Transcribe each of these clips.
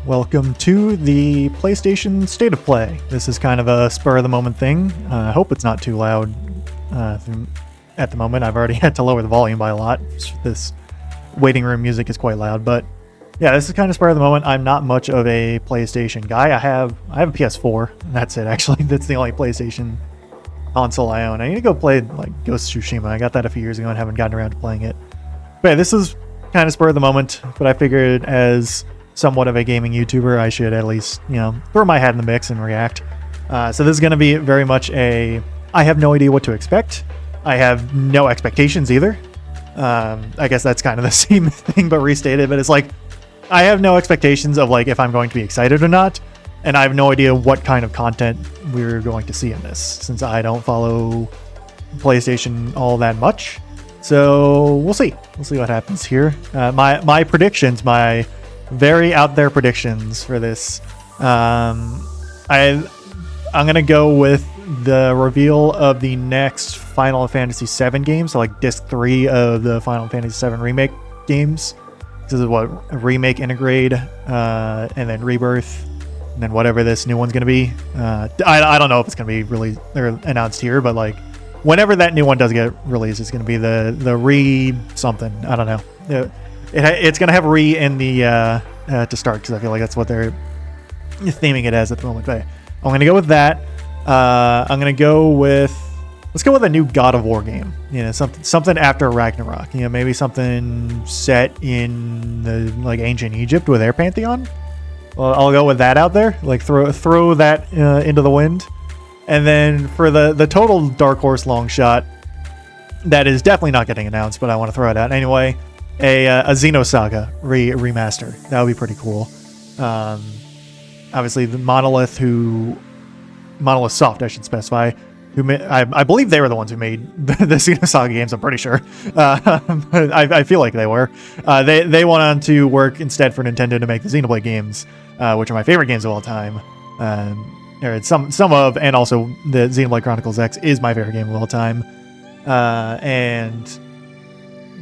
Welcome to the PlayStation State of Play. This is kind of a spur-of-the-moment thing. I hope it's not too loud at the moment. I've already had to lower the volume by a lot. This waiting room music is quite loud, but yeah, this is kind of spur-of-the-moment. I'm not much of a PlayStation guy. I have a PS4, and that's it, actually. That's the only PlayStation console I own. I need to go play like Ghost of Tsushima. I got that a few years ago and haven't gotten around to playing it. But yeah, this is kind of spur-of-the-moment, but I figured as somewhat of a gaming YouTuber, I should at least, throw my hat in the mix and react. So this is going to be very much I have no idea what to expect. I have no expectations either. I guess that's kind of the same thing, but restated. But it's like, I have no expectations of like if I'm going to be excited or not. And I have no idea what kind of content we're going to see in this, since I don't follow PlayStation all that much. So we'll see. We'll see what happens here. My predictions, my very out there predictions for this. I'm gonna go with the reveal of the next Final Fantasy VII game, so like disc 3 of the Final Fantasy VII remake games. This is what remake, integrate, and then rebirth, and then whatever this new one's gonna be. I don't know if it's gonna be really or announced here, but like whenever that new one does get released, it's gonna be the re something. I don't know. It's gonna have re in the to start, because I feel like that's what they're theming it as at the moment. But I'm gonna go with that. I'm gonna go with let's go with a new God of War game. Something after Ragnarok. Maybe something set in the like ancient Egypt with Air Pantheon. Well, I'll go with that out there. Like throw that into the wind. And then for the total dark horse long shot, that is definitely not getting announced, but I want to throw it out anyway. A Xenosaga remaster. That would be pretty cool. Obviously, the Monolith Soft, I should specify, I believe they were the ones who made the Xenosaga games. I'm pretty sure. I feel like they were. They went on to work instead for Nintendo to make the Xenoblade games, which are my favorite games of all time. Or some of, and also the Xenoblade Chronicles X is my favorite game of all time. And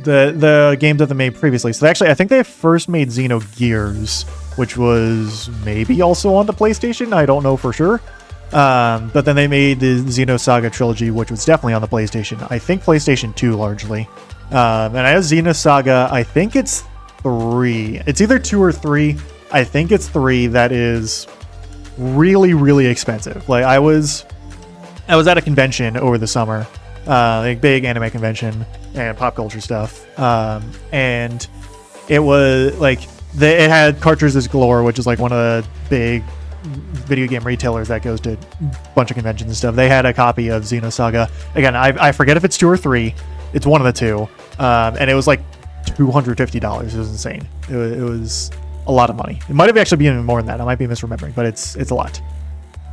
the games that they made previously. So I think they first made Xenogears, which was maybe also on the PlayStation. I don't know for sure. But then they made the Xenosaga trilogy, which was definitely on the PlayStation. I think PlayStation 2 largely. And I have Xenosaga, I think it's 3. It's either 2 or 3. I think it's 3 that is really, really expensive. Like I was at a convention over the summer, like big anime convention and pop culture stuff. And it was like it had Cartridges Galore, which is like one of the big video game retailers that goes to a bunch of conventions and stuff. They had a copy of Xenosaga. Again, I forget if it's 2 or 3. It's one of the two. And it was like $250. It was insane. It was a lot of money. It might have actually been even more than that. I might be misremembering, but it's a lot.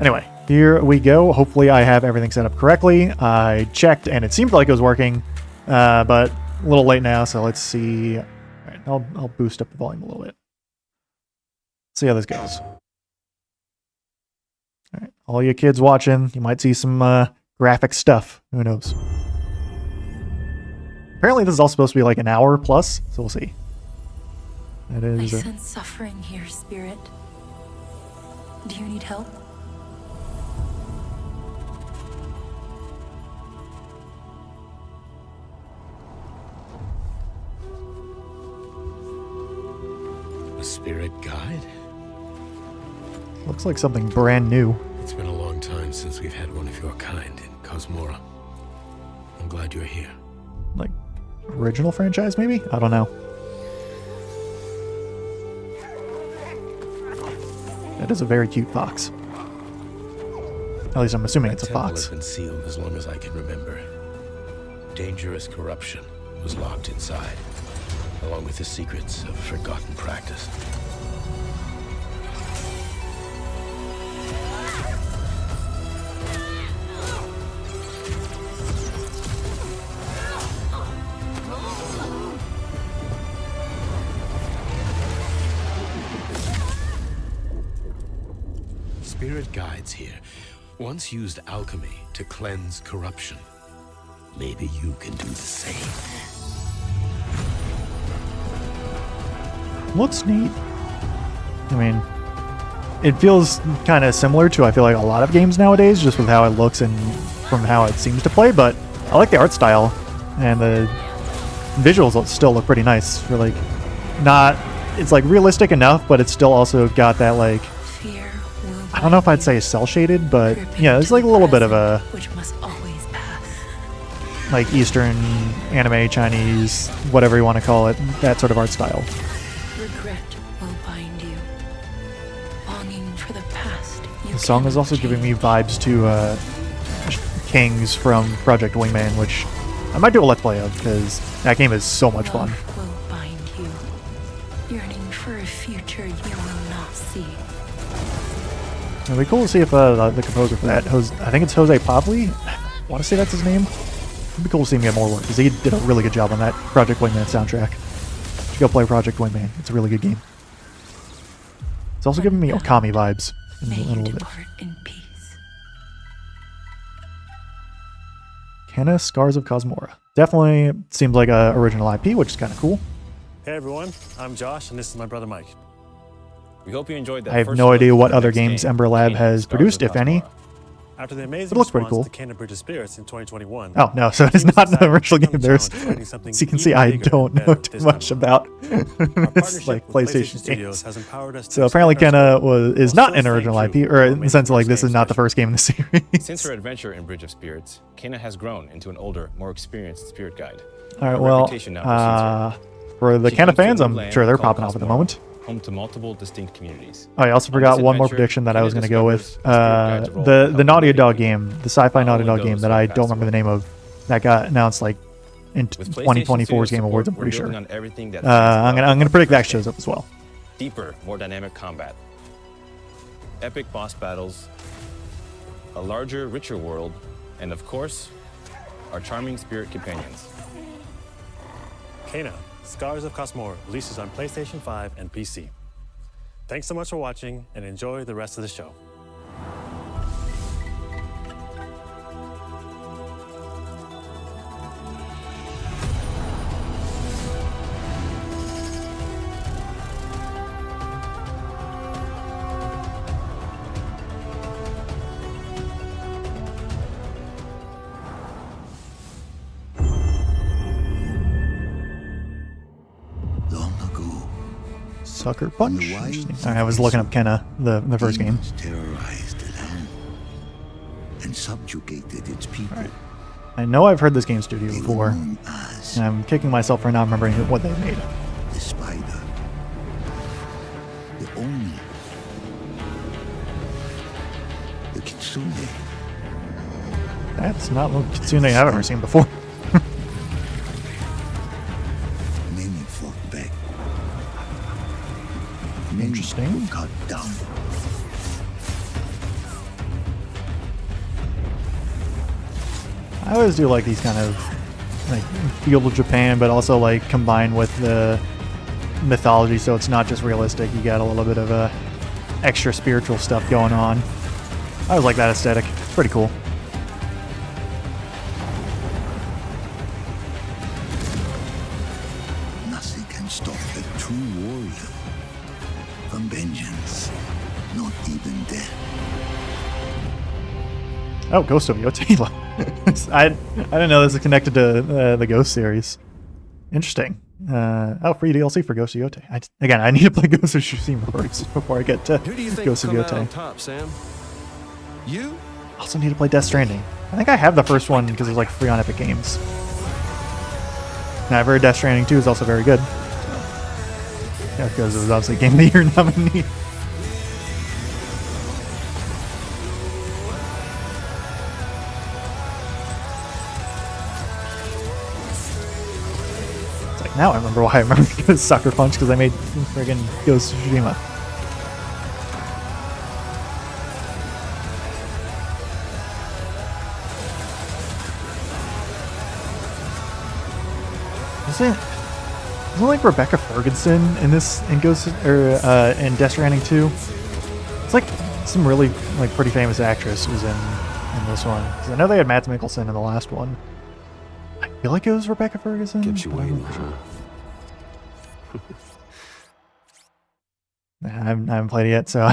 Anyway, here we go. Hopefully I have everything set up correctly. I checked and it seemed like it was working, but a little late now, so let's see. All right, I'll boost up the volume a little bit. See how this goes. All right, all you kids watching, you might see some graphic stuff. Who knows? Apparently this is all supposed to be like an hour plus, so we'll see. That is. I sense suffering here, Spirit. Do you need help? A spirit guide? Looks like something brand new. It's been a long time since we've had one of your kind in Cosmora. I'm glad you're here. Like, original franchise, maybe? I don't know. That is a very cute fox. At least I'm assuming it's a fox. Has been sealed as long as I can remember. Dangerous corruption was locked inside, along with the secrets of a forgotten practice. Spirit guides here once used alchemy to cleanse corruption. Maybe you can do the same. Looks neat. I mean, it feels kind of similar to, I feel like, a lot of games nowadays, just with how it looks and from how it seems to play. But I like the art style, and the visuals still look pretty nice. For like, not, it's like realistic enough, but it's still also got that like, Fear will I don't know if I'd say cell shaded, but yeah, it's like a little bit of a which must always pass. like Eastern anime, Chinese, whatever you want to call it, that sort of art style. Regret will bind you. Longing for the past. The song is also giving me vibes to Kings from Project Wingman, which I might do a let's play of because that game is so much fun. Love will bind you. Yearning for a future you will not see. It'd be cool to see if the composer for that, I think it's Jose Pavli. I want to say that's his name. It'd be cool to see him get more work because he did a really good job on that Project Wingman soundtrack. You should go play Project Wingman. It's a really good game. It's also giving me Okami vibes in May a you little bit. depart in peace. Kenna Scars of Cosmora. Definitely seems like a original IP, which is kind of cool. Hey everyone, I'm Josh, and this is my brother Mike. We hope you enjoyed that. I have first no look idea at what the other next games game, Ember Lab Kena has Scars produced, of if any. Cosmora. After the amazing It looks pretty response cool. to Kena Bridge of Spirits in 2021, Oh, no, so it's team was not an excited to original take on game. the There's, challenge of creating something as you can even see, I bigger don't and know better too this much time about Our this, like, partnership with PlayStation Studios games. has empowered us to So apparently expand our Kenna scope is while not still an staying original true IP, to or what in the made sense of like first this game is not the special. first game in the series. Since her adventure in Bridge of Spirits, Kena has grown into an older, more experienced spirit guide. All right, Her well, reputation now precedes for the She Kenna comes to a fans, new I'm land sure they're called popping off at the Cosmora, moment. home to multiple distinct communities. I also On forgot this one more adventure, prediction that I Kena was going to go with. discovers a spirit guide's role to The help Naughty navigate Dog game, the sci-fi not Naughty only Dog those game who that have I passed don't remember the away. name of, that got announced like in With PlayStation 2024's Studios Game Awards, I'm support, pretty we're sure. building on everything that I'm fans gonna love predict about that shows up as well. deeper, more dynamic combat, epic boss battles, a larger, richer world, and of course, our charming spirit companions. Kena, Scars of Cosmora releases on PlayStation 5 and PC. Thanks so much for watching, and enjoy the rest of the show. Long ago, Sucker Punch. the wilds Interesting. I was looking up Kenna, the first game. demons terrorized the land and subjugated its people. I know I've heard this game studio They were before, known as and I'm kicking myself for not remembering what they made. the Spider, the Oni, the Kitsune, That's not what Kitsune I've ever seen before. many fought back. Many Interesting. were cut down. I always do like these kind of like feudal Japan, but also like combined with the mythology, so it's not just realistic. You got a little bit of extra spiritual stuff going on. I always like that aesthetic. It's pretty cool. Nothing can stop a true warrior from vengeance, not even death. Oh, Ghost of Yotei. I didn't know this is connected to the Ghost series. Interesting. Oh, free DLC for Ghost of Yotei. Again, I need to play Ghost of Tsushima first before I get to Who do you think Ghost of will come out on Yotei. top, Sam? You? Also need to play Death Stranding. I think I have the first one because it's like free on Epic Games. And I've heard Death Stranding 2 is also very good. Yeah, because it was obviously Game of the Year nominee. It's like now I remember why I remember Sucker Punch, because I made friggin' Ghost of Tsushima. Isn't like Rebecca Ferguson in this in Ghost or in Death Stranding 2? It's like some really like pretty famous actress was in this one. 'Cause I know they had Mads Mikkelsen in the last one. I feel like it was Rebecca Ferguson. Kept you but I'm waiting, not sure. huh? I haven't played it yet, so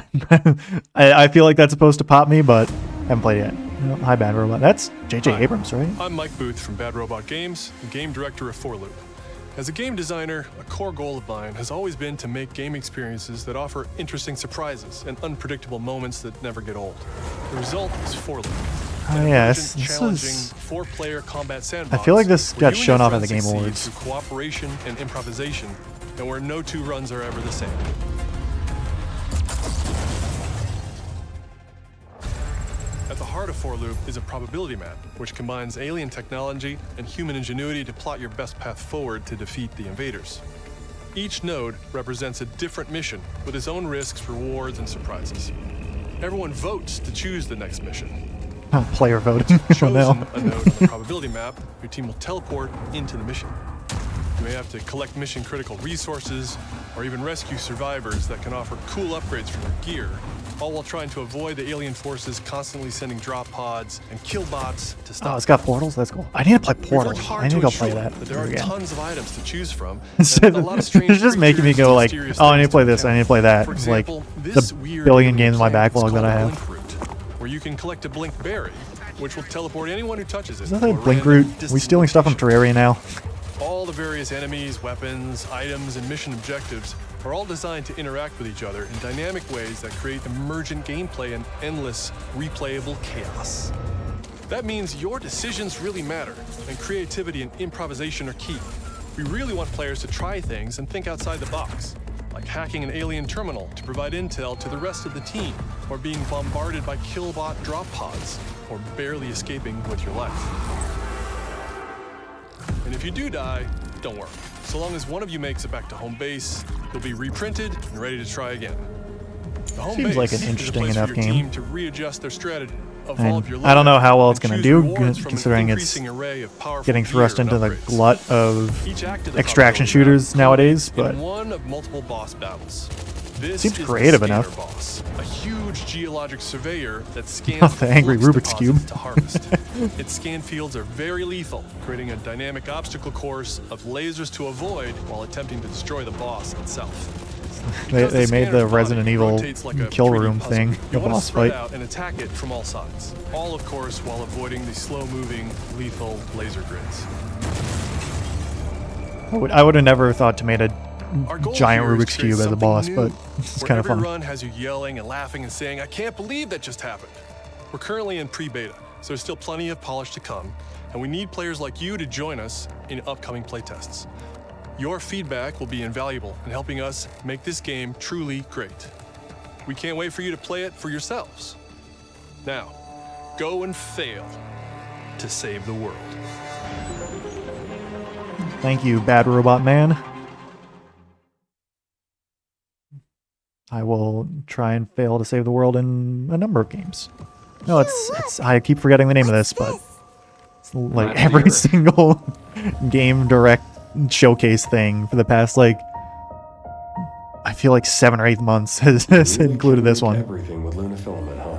I feel like that's supposed to pop me, but I haven't played it yet. Oh, hi, Bad Robot. That's J.J. Hi, Abrams, right? I'm Mike Booth from Bad Robot Games, the game director of 4Loop. As a game designer, a core goal of mine has always been to make game experiences that offer interesting surprises and unpredictable moments that never get old. The result is 4Loop. Oh, yes. This Challenging is... four-player combat sandbox. I feel like this where got you and shown your off at the friends Game succeed Awards. through cooperation and improvisation, and where no two runs are ever the same. At the heart of 4Loop is a probability map, which combines alien technology and human ingenuity to plot your best path forward to defeat the invaders. Each node represents a different mission with its own risks, rewards, and surprises. Everyone votes to choose the next mission. Player voting. Chosen No. a node on the probability map, your team will teleport into the mission. You may have to collect mission-critical resources, or even rescue survivors that can offer cool upgrades for your gear, all while trying to avoid the alien forces constantly sending drop pods and kill bots to stop. Oh, it's got Portals? That's cool. I need to play We've Portals. worked hard I need to go ensure play that there are again. tons of items to choose from. Instead and a of- lot of strange it's just making me creatures go and like, mysterious oh, I need to things play this, I encounter. need to play that. For It's like example, the this weird billion alien games in my plant is backlog that I called a have. blink root, where you can collect a blink berry, which will teleport anyone who touches it. Is that to a a Blink random, Root? We distant stealing stuff from location. Terraria now? All the various enemies, weapons, items, and mission objectives are all designed to interact with each other in dynamic ways that create emergent gameplay and endless, replayable chaos. That means your decisions really matter, and creativity and improvisation are key. We really want players to try things and think outside the box, like hacking an alien terminal to provide intel to the rest of the team, or being bombarded by killbot drop pods, or barely escaping with your life. And if you do die, don't worry. So long as one of you makes it back to home base, you'll be reprinted and ready to try again. The home Seems base like an is a interesting place enough for your game. team to readjust their strategy, And evolve your I don't know loadout, how well it's and gonna choose do, rewards from an considering it's increasing array of powerful getting gear thrust and into the upgrades. glut of Each act of the extraction probability map shooters nowadays, in but one of multiple boss battles. This Seems is creative the scanner enough. boss, a huge geologic surveyor that scans Oh, for the angry flux Rubik's deposits Cube. to harvest. Its scan fields are very lethal, creating a dynamic obstacle course of lasers to avoid while attempting to destroy the boss itself. they Because the made scanner's the body Resident Evil rotates like a kill 3D room puzzle, thing, you the wanna boss spread fight. out and attack it from all sides. All, of course, while avoiding the slow-moving, lethal laser grids. I would have never thought to make a Our goal giant here is to Rubik's create Cube as a something boss, new, but it's where kind of every fun. run has you yelling and laughing and saying, "I can't believe that just happened." We're currently in pre-beta, so there's still plenty of polish to come, and we need players like you to join us in upcoming playtests. Your feedback will be invaluable in helping us make this game truly great. We can't wait for you to play it for yourselves. Now, go and fail to save the world. Thank you, Bad Robot Man. I will try and fail to save the world in a number of games. No, it's I keep forgetting the name of this, but it's like every single game direct showcase thing for the past like I feel like 7 or 8 months has included this one. Everything with Luna Filament, huh?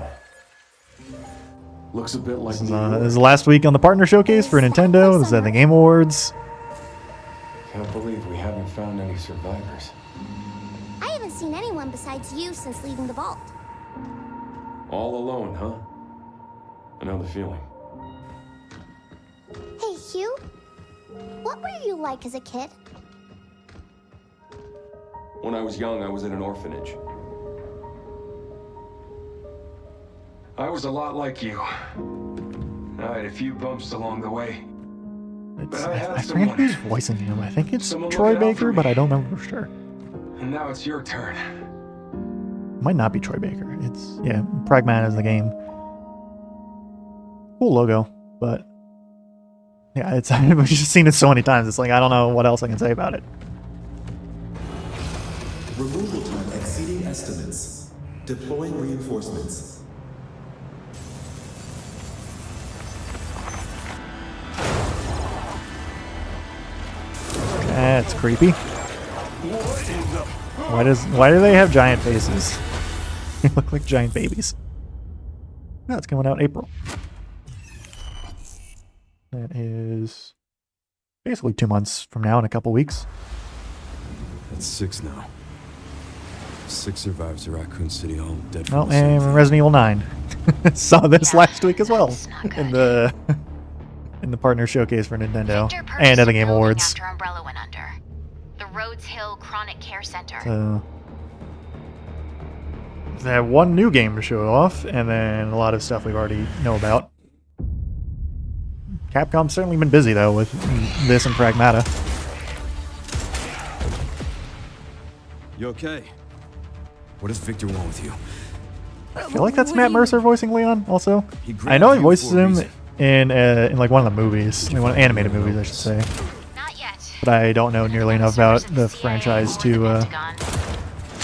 Looks a bit like This New is York. last week on the partner showcase for Nintendo. This is at the Game Awards. Can't believe we haven't found any survivors. I haven't seen anyone besides you since leaving the vault. All alone, huh? I know the feeling. Hey, Hugh. What were you like as a kid? When I was young, I was in an orphanage. I was a lot like you. I had a few bumps along the way. I forget who's voicing him. I think it's Someone Troy look out for Baker, but me. I don't know for sure. And now it's your turn. Might not be Troy Baker. It's yeah, Pragman is the game. Cool logo, but yeah, it's we've just seen it so many times. It's like I don't know what else I can say about it. Removal time exceeding estimates. Deploying reinforcements. That's creepy. Why do they have giant faces? They look like giant babies. No, it's coming out in April. That is basically 2 months from now in a couple weeks. That's 6 now. 6 survivors of Raccoon City Home dead from Well, the same and thing. Resident Evil 9 saw this Yeah, last week as well that's not in good. the partner showcase for Nintendo Victor purchased and at the a Game building Awards. After Umbrella went under. The Rhodes Hill Chronic Care Center. So they have one new game to show off, and then a lot of stuff we already know about. Capcom's certainly been busy though with this and Pragmata. You okay? What does Victor want with you? I feel like that's Matt Mercer voicing Leon. Also, He I grabbed know he you voices for a him reason. in like one of the movies, like one of the animated movies, I should say. Not yet. But I don't know nearly enough about the franchise to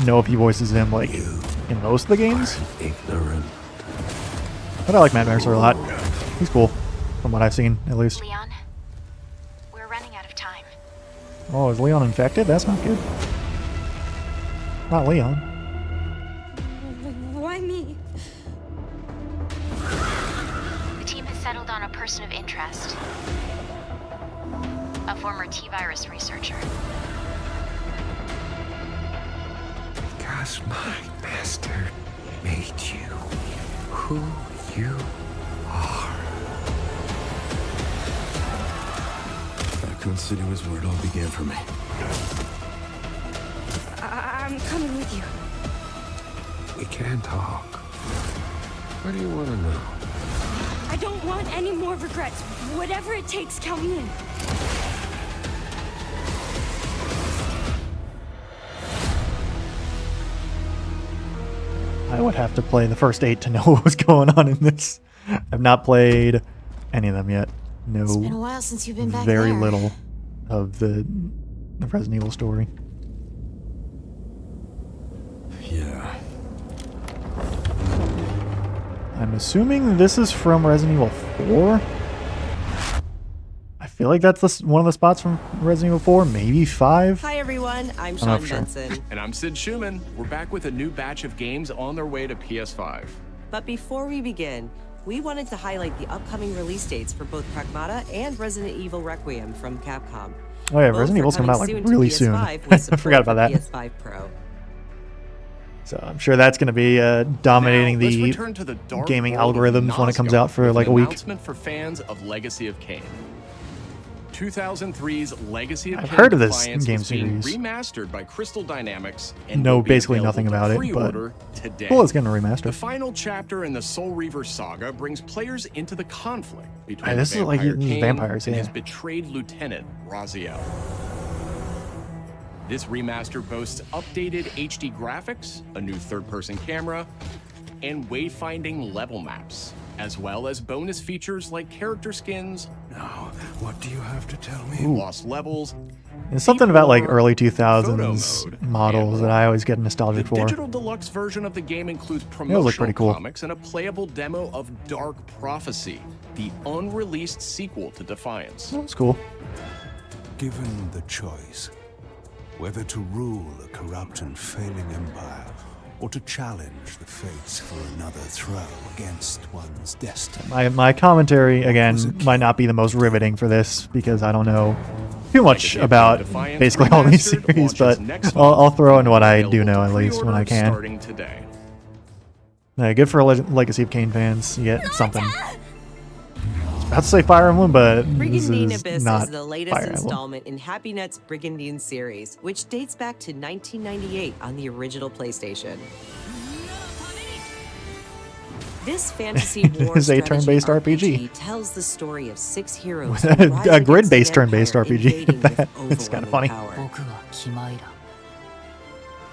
know if he voices him like in most of the games. Ignorant. But I like Matt Mercer a lot. He's cool, from what I've seen at least. Leon, we're running out of time. Oh, is Leon infected? That's not good. Not Leon. Why me? The team has settled on a person of interest. A former T-virus researcher. Because my master made you who you are. Raccoon City was where it all began for me. I'm coming with you. We can talk. What do you want to know? I don't want any more regrets. Whatever it takes, count me in. I would have to play the first 8 to know what was going on in this. I've not played any of them yet. No, It's been a while since you've been back very there. little of the Resident Evil story. Yeah. I'm assuming this is from Resident Evil 4. I feel like that's one of the spots from Resident Evil 4, maybe 5. Hi everyone, I'm not Sean for sure. Benson. And I'm Sid Schumann. We're back with a new batch of games on their way to PS5. But before we begin, we wanted to highlight the upcoming release dates for both Pragmata and Resident Evil Requiem from Capcom. Oh yeah, Both Resident are Evil's coming out like soon to really soon. PS5 I with support forgot about for that. PS5 Pro. So I'm sure that's going to be dominating Now, let's the return to the dark gaming world of algorithms when it comes Nosgoth out for with like a an week. Announcement for fans of Legacy of Kain. 2003's Legacy of I've Kain heard of this Defiance game is being series. remastered by Crystal Dynamics and Know will be basically available nothing to about it, but pre-order today. cool, it's getting a remaster. The final chapter in the Soul Reaver saga brings players into the conflict between This the is like vampire Kain vampires, and yeah. his betrayed lieutenant, Raziel. This remaster boasts updated HD graphics, a new third-person camera, and wayfinding level maps, as well as bonus features like character skins, Now, what do you have to tell me? lost levels, There's something about like photo early 2000s mode, models and that more. I always get The nostalgic for. digital deluxe version of the game includes look promotional pretty cool. comics and a playable demo of Dark Prophecy, the unreleased sequel to Defiance. It's cool. Given the choice, whether to rule a corrupt and failing empire, or to challenge the fates for another throw against one's destiny. My commentary again might not be the most riveting for this because I don't know too much Legacy of about Defiance basically all these Remastered series, but launches next I'll month. throw in what I do Available know to at least when I pre-order can. Starting today. Good for Legacy of Kain fans. You get something. I was about to say Fire Emblem, but this Brigandine is Abyss not is the latest Fire Emblem. installment in Happy Net's Brigandine series, which dates back to 1998 on the original PlayStation. This fantasy war is a strategy turn-based RPG. tells the story of 6 heroes A who rise against grid-based the turn-based Empire, RPG. invading with That's kinda overwhelming funny. power. 僕はキマイラ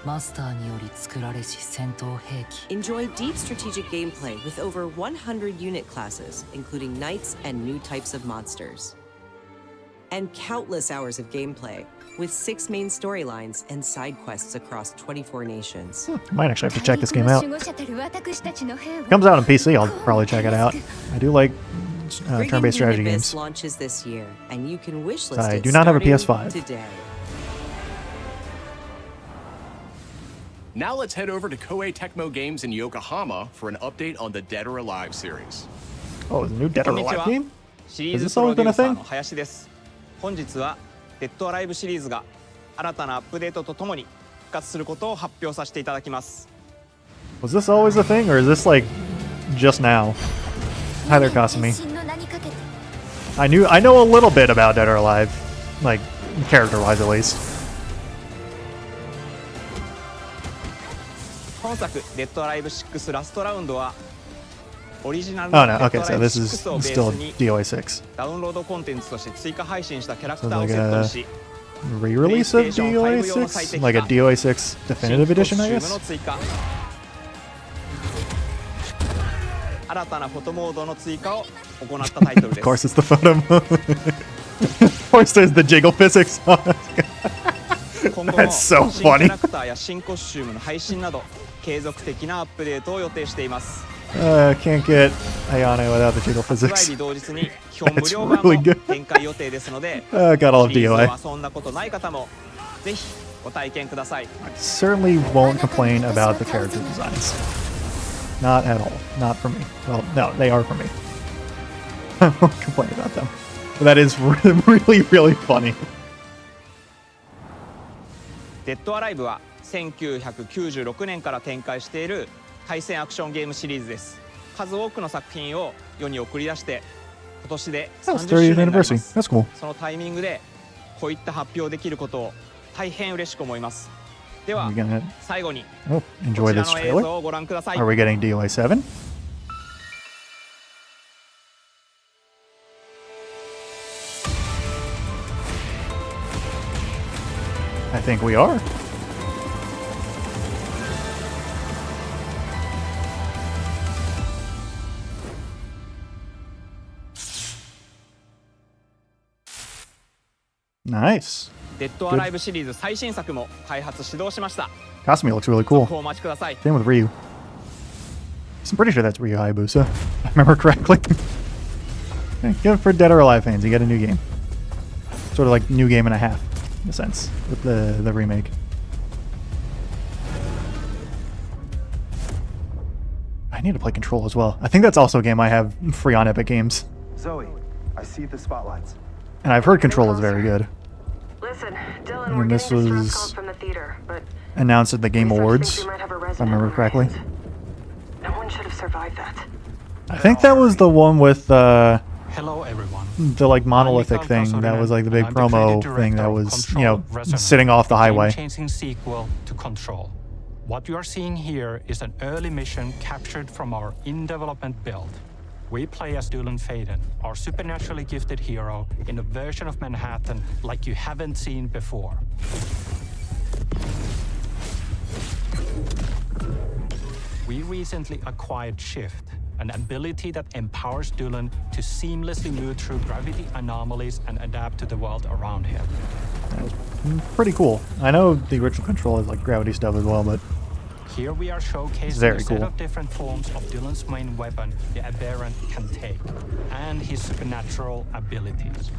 マスターにより作られし戦闘兵器 Enjoy deep strategic gameplay with over 100 unit classes, including knights and new types of monsters. And countless hours of gameplay, with 6 main storylines and side quests across 24 nations. Might actually have to check this game out. Comes Comes out on PC, I'll probably check it out. I do like turn-based Brigandine strategy Abyss games. launches this year, and you can wishlist I it do not have a starting PS5. today. Now let's head over to Koei Tecmo Games in Yokohama for an update on the Dead or Alive series. Oh, is a new Dead or Alive game? シリー Has ズ this プロ always デ been ュ a ーサー thing? の林です。本日はデッドアライブシリーズが新たなアップデートとともに復活することを発表させていただきます。 Was this always a thing, or is this like just now? Hi there, Kasumi. I know a little bit about Dead or Alive, like character-wise at least. 本作デッドアライブ6ラストラウンドはオリジナル Oh の no, デッ okay, ドアラ so イブ this is 6をベ still ースに DOA6. ダウンロードコンテンツとして追加配信したキャラク So ターを like セットに a し re-release of DOA6? Like a DOA6 definitive edition, I 新コスチューム guess? の追加新たなフォトモードの追加を行ったタイトル Of で course す it's the photo mode. Of course there's the jiggle physics on it. 今後も That's 新 so キャ funny. ラクターや新コスチュームの配信など継続的なアップデートを予定しています Can't get Ayane without the jiggle 発売 physics. 日同日に基本無料版 really も good. 展開予定ですので Gotta love シリーズ DOA. を遊んだことない方もぜひご体験ください Certainly won't complain about the character designs. Not at all. Not for me. Well, no, they are for me. I won't complain about them. But that is really, really funny. デッドアライブは1996年から展開している対戦アクションゲームシリーズです数多くの作品を世に送り出して今年で That's 30周年 30th になりま anniversary. す That's cool. そのタイミングでこういった発表できることを大変嬉しく思いますでは Are we gonna 最後に oh, こ enjoy ちら this の映 trailer? 像をご覧ください Are we getting DOA 7? I think we are. Nice. デッドアライブシリーズ最新作も開発始動しました Kasumi looks really cool. お待ちください Same with Ryu. I'm pretty sure that's Ryu Hayabusa, if I remember correctly. Good for Dead or Alive fans, you get a new game. Sort of like new game and a half, in a sense, with the remake. I need to play Control as well. I think that's also a game I have free on Epic Games. Zoe, I see the spotlights. And I've heard Control is very good. Listen, Dylan, And we're this getting distress was calls from the theater, but announced at the Game Awards, we might have a if I resident remember on our correctly. hands. No one should have survived that. I think that was the one with Hello, everyone. the like monolithic thing that was like the big promo thing that was, you know, sitting off the highway. Game-changing sequel to Control. What you are seeing here is an early mission captured from our in-development build. We play as Dylan Faden, our supernaturally gifted hero, in a version of Manhattan like you haven't seen before. We recently acquired Shift, an ability that empowers Dylan to seamlessly move through gravity anomalies and adapt to the world around him. That was pretty cool. I know the original Control is like gravity stuff as well, but here we are showcasing very a set cool. of different forms of Dylan's main weapon, the Aberrant, can take, and his supernatural abilities.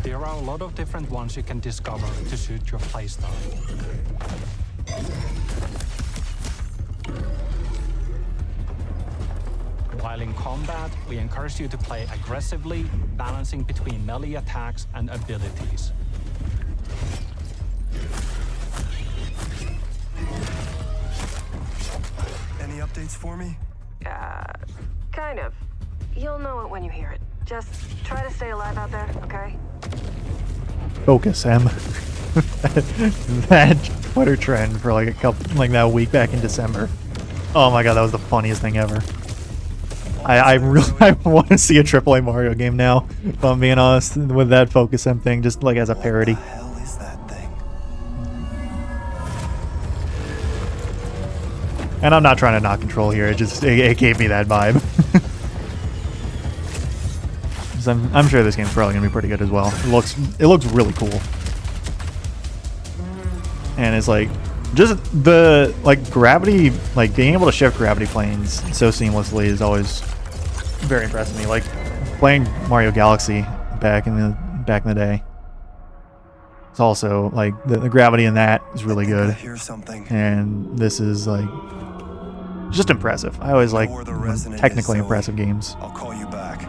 There are a lot of different ones you can discover to suit your playstyle. While in combat, we encourage you to play aggressively, balancing between melee attacks and abilities. Any updates for me? Kind of. You'll know it when you hear it. Just try to stay alive out there, okay? Focus, Em. That Twitter trend for like that week back in December. Oh my god, that was the funniest thing ever. I want to see a AAA Mario game now, if I'm being honest, with that Focus M thing, just like as a parody. What the hell is that thing? And I'm not trying to knock Control here, it gave me that vibe. 'Cause I'm sure this game's probably gonna be pretty good as well. It looks really cool. And it's like just the like gravity, like being able to shift gravity planes so seamlessly is always very impressive to me. Like playing Mario Galaxy back in the day. It's also like the gravity in that is really good. Here's something. And this is like just impressive. I always like technically impressive games. I'll call you back.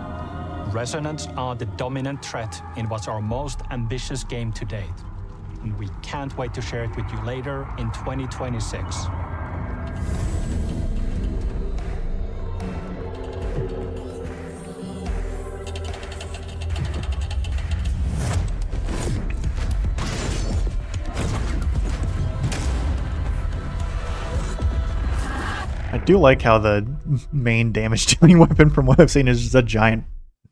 Resonance are the dominant threat in what's our most ambitious game to date. and we can't wait to share it with you later in 2026. I do like how the main damage dealing weapon from what I've seen is just a giant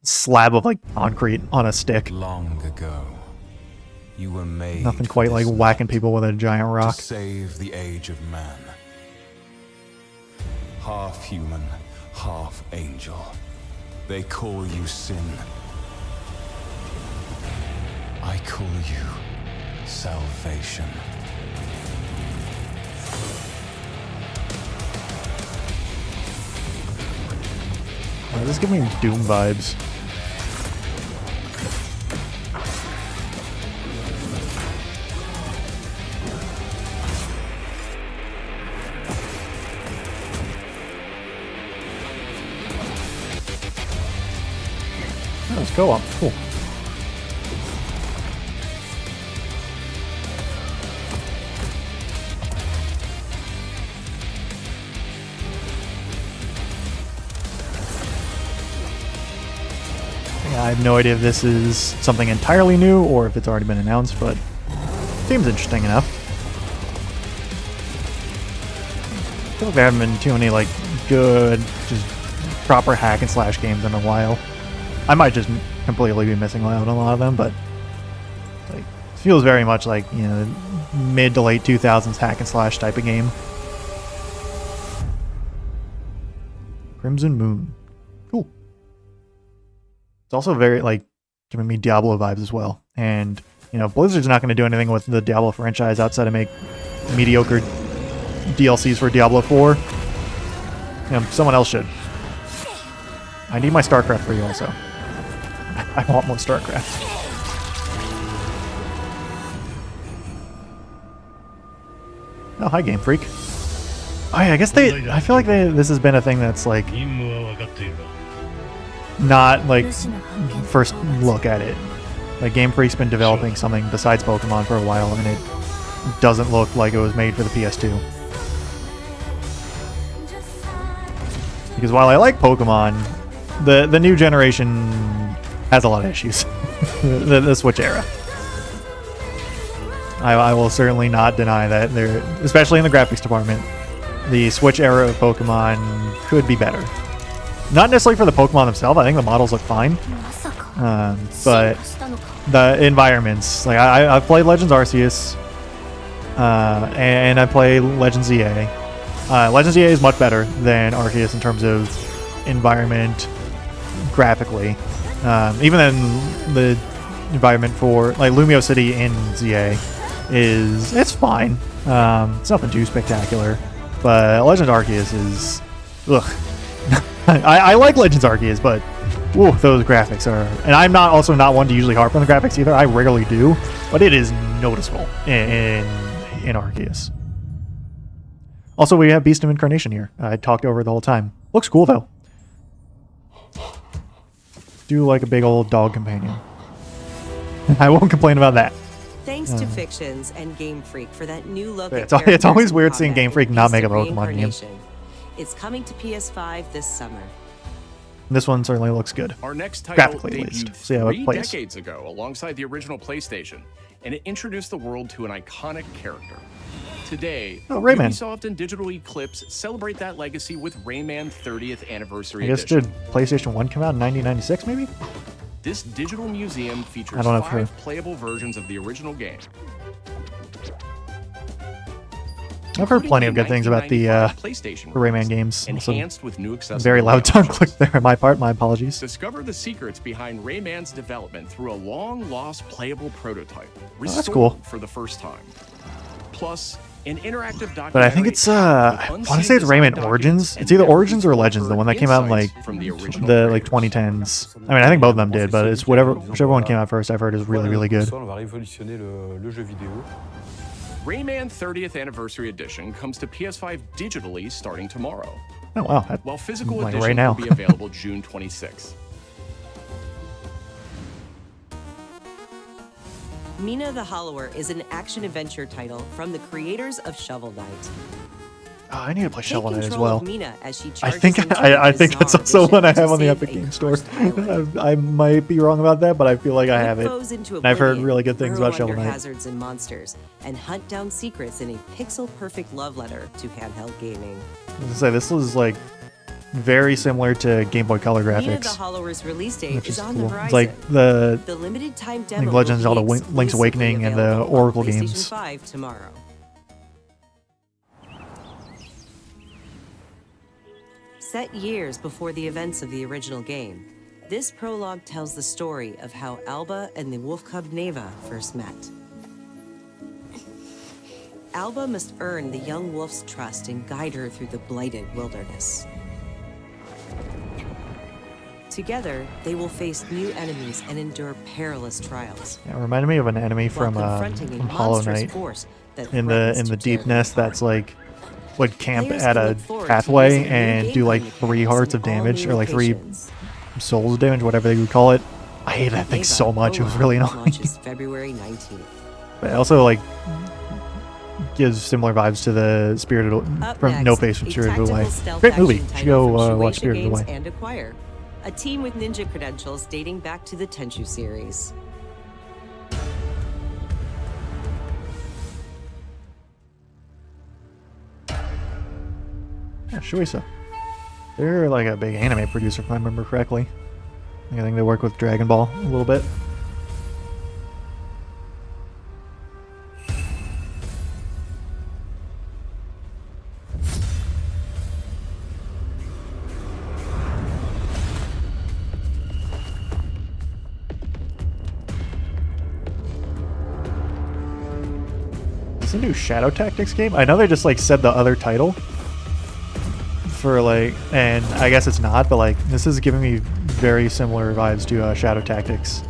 slab of like concrete on a stick. Long ago, you were made Nothing quite like whacking people with a giant rock. to save the age of man. Half human, half angel. They call you sin. I call you salvation. This is giving me Doom vibes. Oh, let's go up. Cool. I have no idea if this is something entirely new or if it's already been announced, but seems interesting enough. I feel like there haven't been too many like good, just proper hack and slash games in a while. I might just completely be missing out on a lot of them, but like, it feels very much like, you know, mid to late 2000s hack and slash type of game. Crimson Moon. Cool. It's also very, like, giving me Diablo vibes as well. And, you know, Blizzard's not going to do anything with the Diablo franchise outside of make mediocre DLCs for Diablo 4. You know, someone else should. I need my StarCraft 3 also. I want more StarCraft. Oh, hi, Game Freak. Oh yeah, I guess I feel like this has been a thing that's like not like first look at it. Like Game Freak's been developing something besides Pokemon for a while, and it doesn't look like it was made for the PS2. Because while I like Pokemon, the new generation has a lot of issues. the Switch era. I will certainly not deny that, especially in the graphics department, the Switch era of Pokemon could be better. Not necessarily for the Pokemon themselves. I think the models look fine, but the environments. Like I've played Legends Arceus, and I play Legends EA. Legends EA is much better than Arceus in terms of environment, graphically. Even then, the environment for like Lumio City in ZA it's fine. It's nothing too spectacular, but Legends Arceus is ugh. I like Legends Arceus, but whoa, those graphics are. And I'm also not one to usually harp on the graphics either. I rarely do, but it is noticeable in Arceus. Also, we have Beast of Incarnation here. I talked over it the whole time. Looks cool though. Do like a big old dog companion. I won't complain about that. Thanks to Fictions and Game Freak for that new look. It's always weird seeing Game Freak not make a Pokemon game. It's coming to PS5 this summer. This one certainly looks good. Our next title graphically, at debuted least. See how it 3 plays. decades ago alongside the original PlayStation, and it introduced the world to an iconic character. Today, Rayman. Ubisoft and Digital Eclipse celebrate that legacy with Rayman 30th Anniversary I guess Edition. did PlayStation 1 come out in 1996 maybe? This digital museum features I don't know 5 playable versions of the original game. I've heard plenty of good things about the Rayman games. Enhanced with new accessible very loud tongue options. click there on my part. My apologies. Discover the secrets behind Rayman's development through a long-lost playable prototype, that's restored cool. for the first time. Plus, an interactive documentary. But I think it's I want to say it's Rayman Origins. It's either Origins or Legends, the one that came out in like the like 2010s. I mean, I think both of them did, but it's whichever one came out first. I've heard is really really good. Rayman 30th Anniversary Edition comes to PS5 digitally starting tomorrow. Oh wow! While physical like edition right now. will be available June 26th. Mina the Hollower is an action-adventure title from the creators of Shovel Knight. Oh, I need to play Take Shovel Knight as control well. of Mina as she I charges think into I a think that's bizarre also one I mission have to on the save Epic a Games Store. cursed I might be wrong about that, but I feel like I have it. Foes into And I've heard oblivion, really good things burrow about Shovel under Knight. hazards and monsters, and hunt down secrets in a pixel-perfect love letter to handheld gaming. I was gonna say, this was like very similar to Game Boy Color Mina the graphics, Hollower's release date which is is on cool. the horizon. It's like the limited time demo like Legend of will Zelda be Link's exclusively Awakening and the available on Oracle PlayStation games. 5 tomorrow. Set years before the events of the original game, this prologue tells the story of how Alba and the wolf cub Neva first met. Alba must earn the young wolf's trust and guide her through the blighted wilderness. Together, they will face new enemies and endure perilous trials. Yeah, it reminded me of an enemy from confronting a Hollow monstrous Knight force that in threatens the to tear deepness that's like would camp Players at can a look forward to pathway using new and do like gameplay 3 mechanics hearts in of damage all or new like 3 locations. souls damage, whatever they would call it. I hate that thing Neva so much. It was Prologue really annoying. launches February 19th. But it also like gives similar vibes to the Spirited Up from next, No Face from a Spirited tactical Away. stealth Great movie. action You should title go from watch Shueisha Spirited Games Away. and Acquire, a team with ninja credentials dating back to the Tenchu series. Yeah, Shueisha. They're like a big anime producer, if I remember correctly. I think they work with Dragon Ball a little bit. Is this a new Shadow Tactics game? I know they just like said the other title for like, and I guess it's not, but like this is giving me very similar vibes to Shadow Tactics,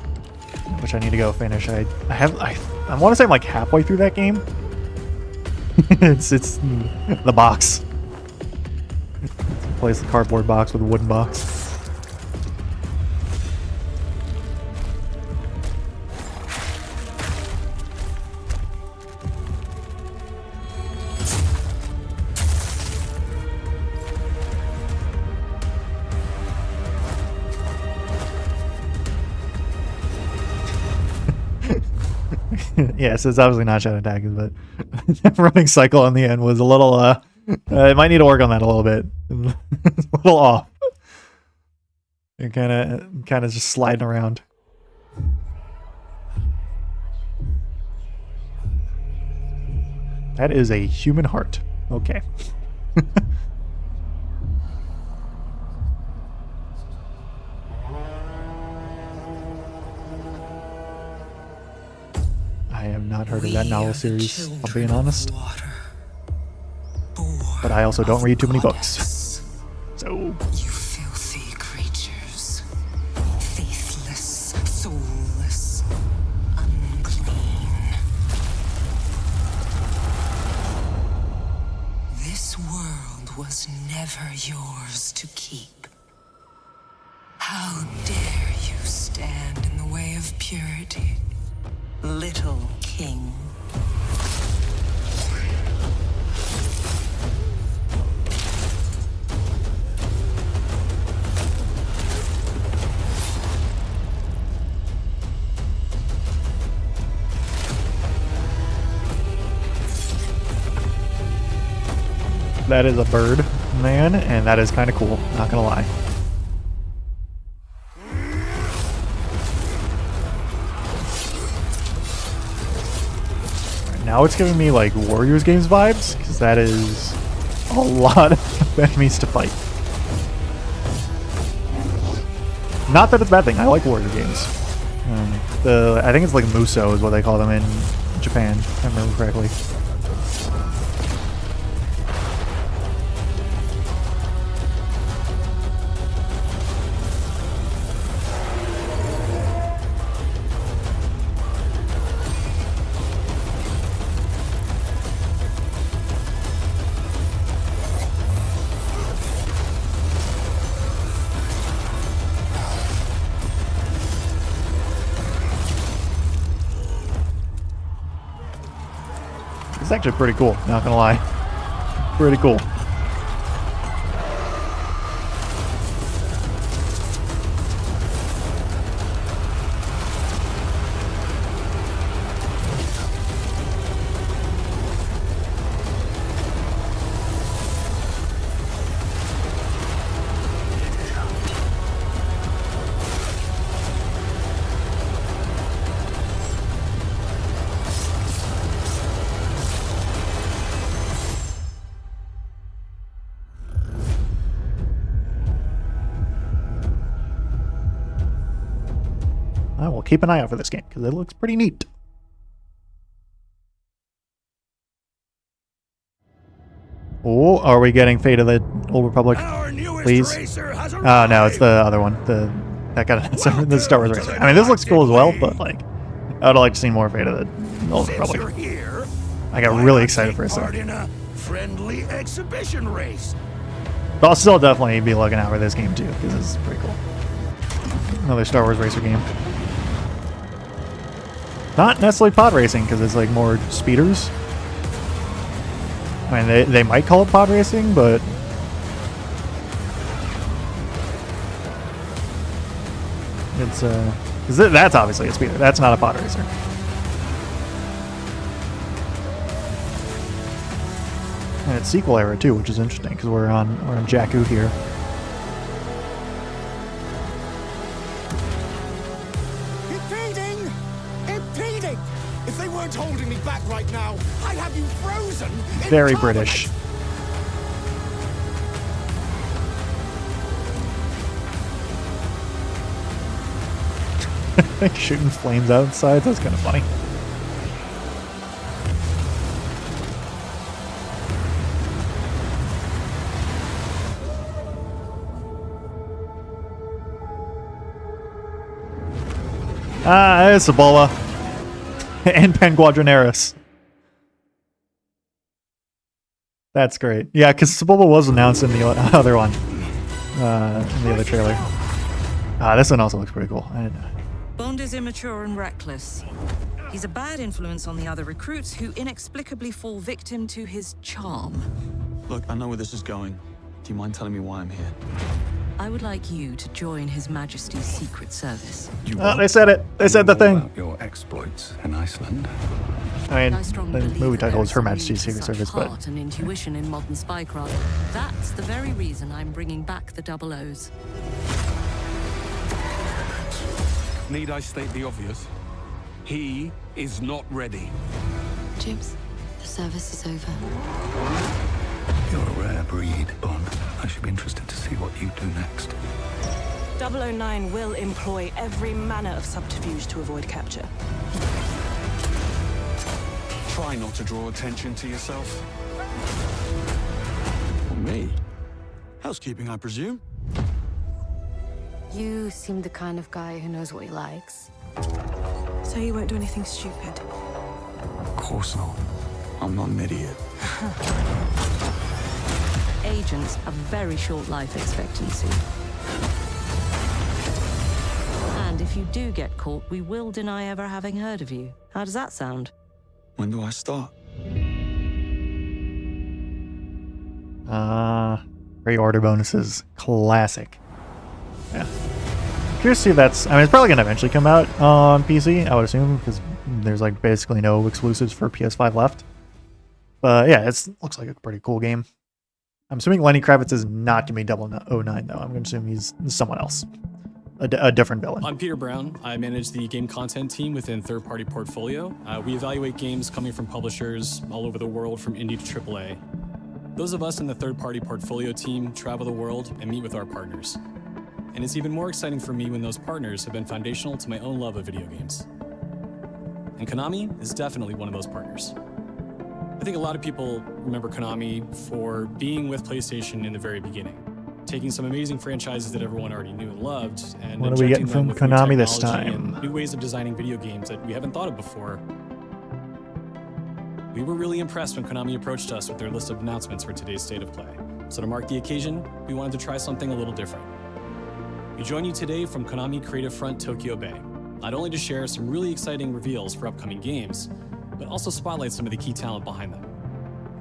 which I need to go finish. I want to say I'm like halfway through that game. it's the box. Replace the cardboard box with a wooden box. Yeah, so it's obviously not Shadow Tactics, but that running cycle on the end was a little, it might need to work on that a little bit. It's a little off. You're kind of just sliding around. That is a human heart. Okay. I have not heard of that novel series, I'll be honest. But I also don't read too many books. So. You filthy creatures. Faithless, soulless, unclean. This world was never yours to keep. How dare you stand in the way of purity, little king? That is a bird, man, and that is kind of cool, not gonna lie. Right, now it's giving me like Warriors games vibes, because that is a lot of enemies to fight. Not that it's a bad thing, I like Warrior games. I think it's like Muso is what they call them in Japan, if I remember correctly. actually pretty cool, not gonna lie. Pretty cool. I will keep an eye out for this game because it looks pretty neat. Oh, are we getting Fate of the Old Republic? Please. Oh no, it's the other one. That got the Star Wars racer. I mean, this looks cool as well, but like, I would like to see more Fate of the Old Republic. I got really excited for a second. Friendly exhibition race. But I'll still definitely be looking out for this game too because this is pretty cool. Another Star Wars racer game. Not necessarily pod racing because it's like more speeders. I mean, they might call it pod racing, but it's because that's obviously a speeder. That's not a pod racer. And it's sequel era too, which is interesting because we're on Jakku here. If they weren't holding me back right now, I'd have you frozen. Very British. Shooting flames outside, that's kind of funny. It's Ebola. And Penguadrinaris. That's great. Yeah, because Sebulba was announced in the other one. In the other trailer. This one also looks pretty cool. Bond is immature and reckless. He's a bad influence on the other recruits who inexplicably fall victim to his charm. Look, I know where this is going. Do you mind telling me why I'm here? I would like you to join His Majesty's Secret Service. They said it. They said the thing. Your exploits in Iceland. I mean, the movie title is Her Majesty's Secret Service, but Heart and intuition in modern spycraft. That's the very reason I'm bringing back the Double O's. Need I state the obvious? He is not ready. Jibs, the service is over. You're a rare breed, Bond. I should be interested to see what you do next. 009 will employ every manner of subterfuge to avoid capture. Try not to draw attention to yourself. For me? Housekeeping, I presume? You seem the kind of guy who knows what he likes. So you won't do anything stupid? Of course not. I'm not an idiot. Agents have very short life expectancy. And if you do get caught, we will deny ever having heard of you. How does that sound? When do I start? Pre-order bonuses. Classic. Yeah. Curious to see if that's... I mean, it's probably going to eventually come out on PC, I would assume, because there's like basically no exclusives for PS5 left. But yeah, it looks like a pretty cool game. I'm assuming Lenny Kravitz is not going to be 009, though. I'm going to assume he's someone else. A different villain. I'm Peter Brown. I manage the game content team within Third Party Portfolio. We evaluate games coming from publishers all over the world, from indie to AAA. Those of us in the Third Party Portfolio team travel the world and meet with our partners. And it's even more exciting for me when those partners have been foundational to my own love of video games. And Konami is definitely one of those partners. I think a lot of people remember Konami for being with PlayStation in the very beginning, taking some amazing franchises that everyone already knew and loved, and what are we getting from Konami this time? And new ways of designing video games that we haven't thought of before. We were really impressed when Konami approached us with their list of announcements for today's State of Play. So to mark the occasion, we wanted to try something a little different. We join you today from Konami Creative Front Tokyo Bay, not only to share some really exciting reveals for upcoming games, but also spotlight some of the key talent behind them.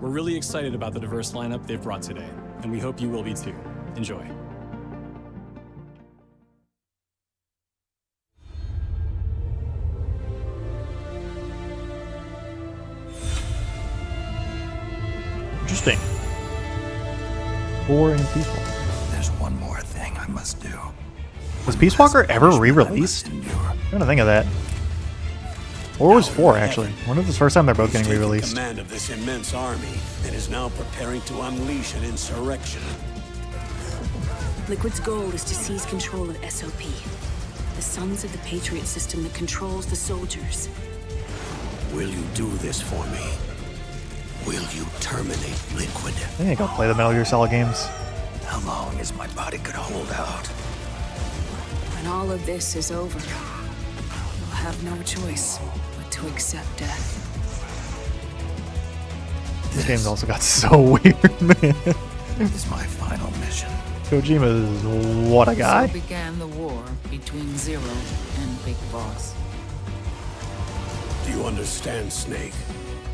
We're really excited about the diverse lineup they've brought today, and we hope you will be too. Enjoy. Interesting. 4 in Peace Walker. There's one more thing I must do. Was Peace Walker ever re-released? I'm trying to think of that. Or was 4 actually? When was the first time they're both getting re-released? Command of this immense army and is now preparing to unleash an insurrection. Liquid's goal is to seize control of SOP, the Sons of the Patriot system that controls the soldiers. Will you do this for me? Will you terminate Liquid? I think I'll play the Metal Gear Solid games. How long is my body gonna hold out? When all of this is over, you'll have no choice but to accept death. This game's also got so weird, man. This is my final mission. Kojima is what a guy. So began the war between Zero and Big Boss. Do you understand, Snake?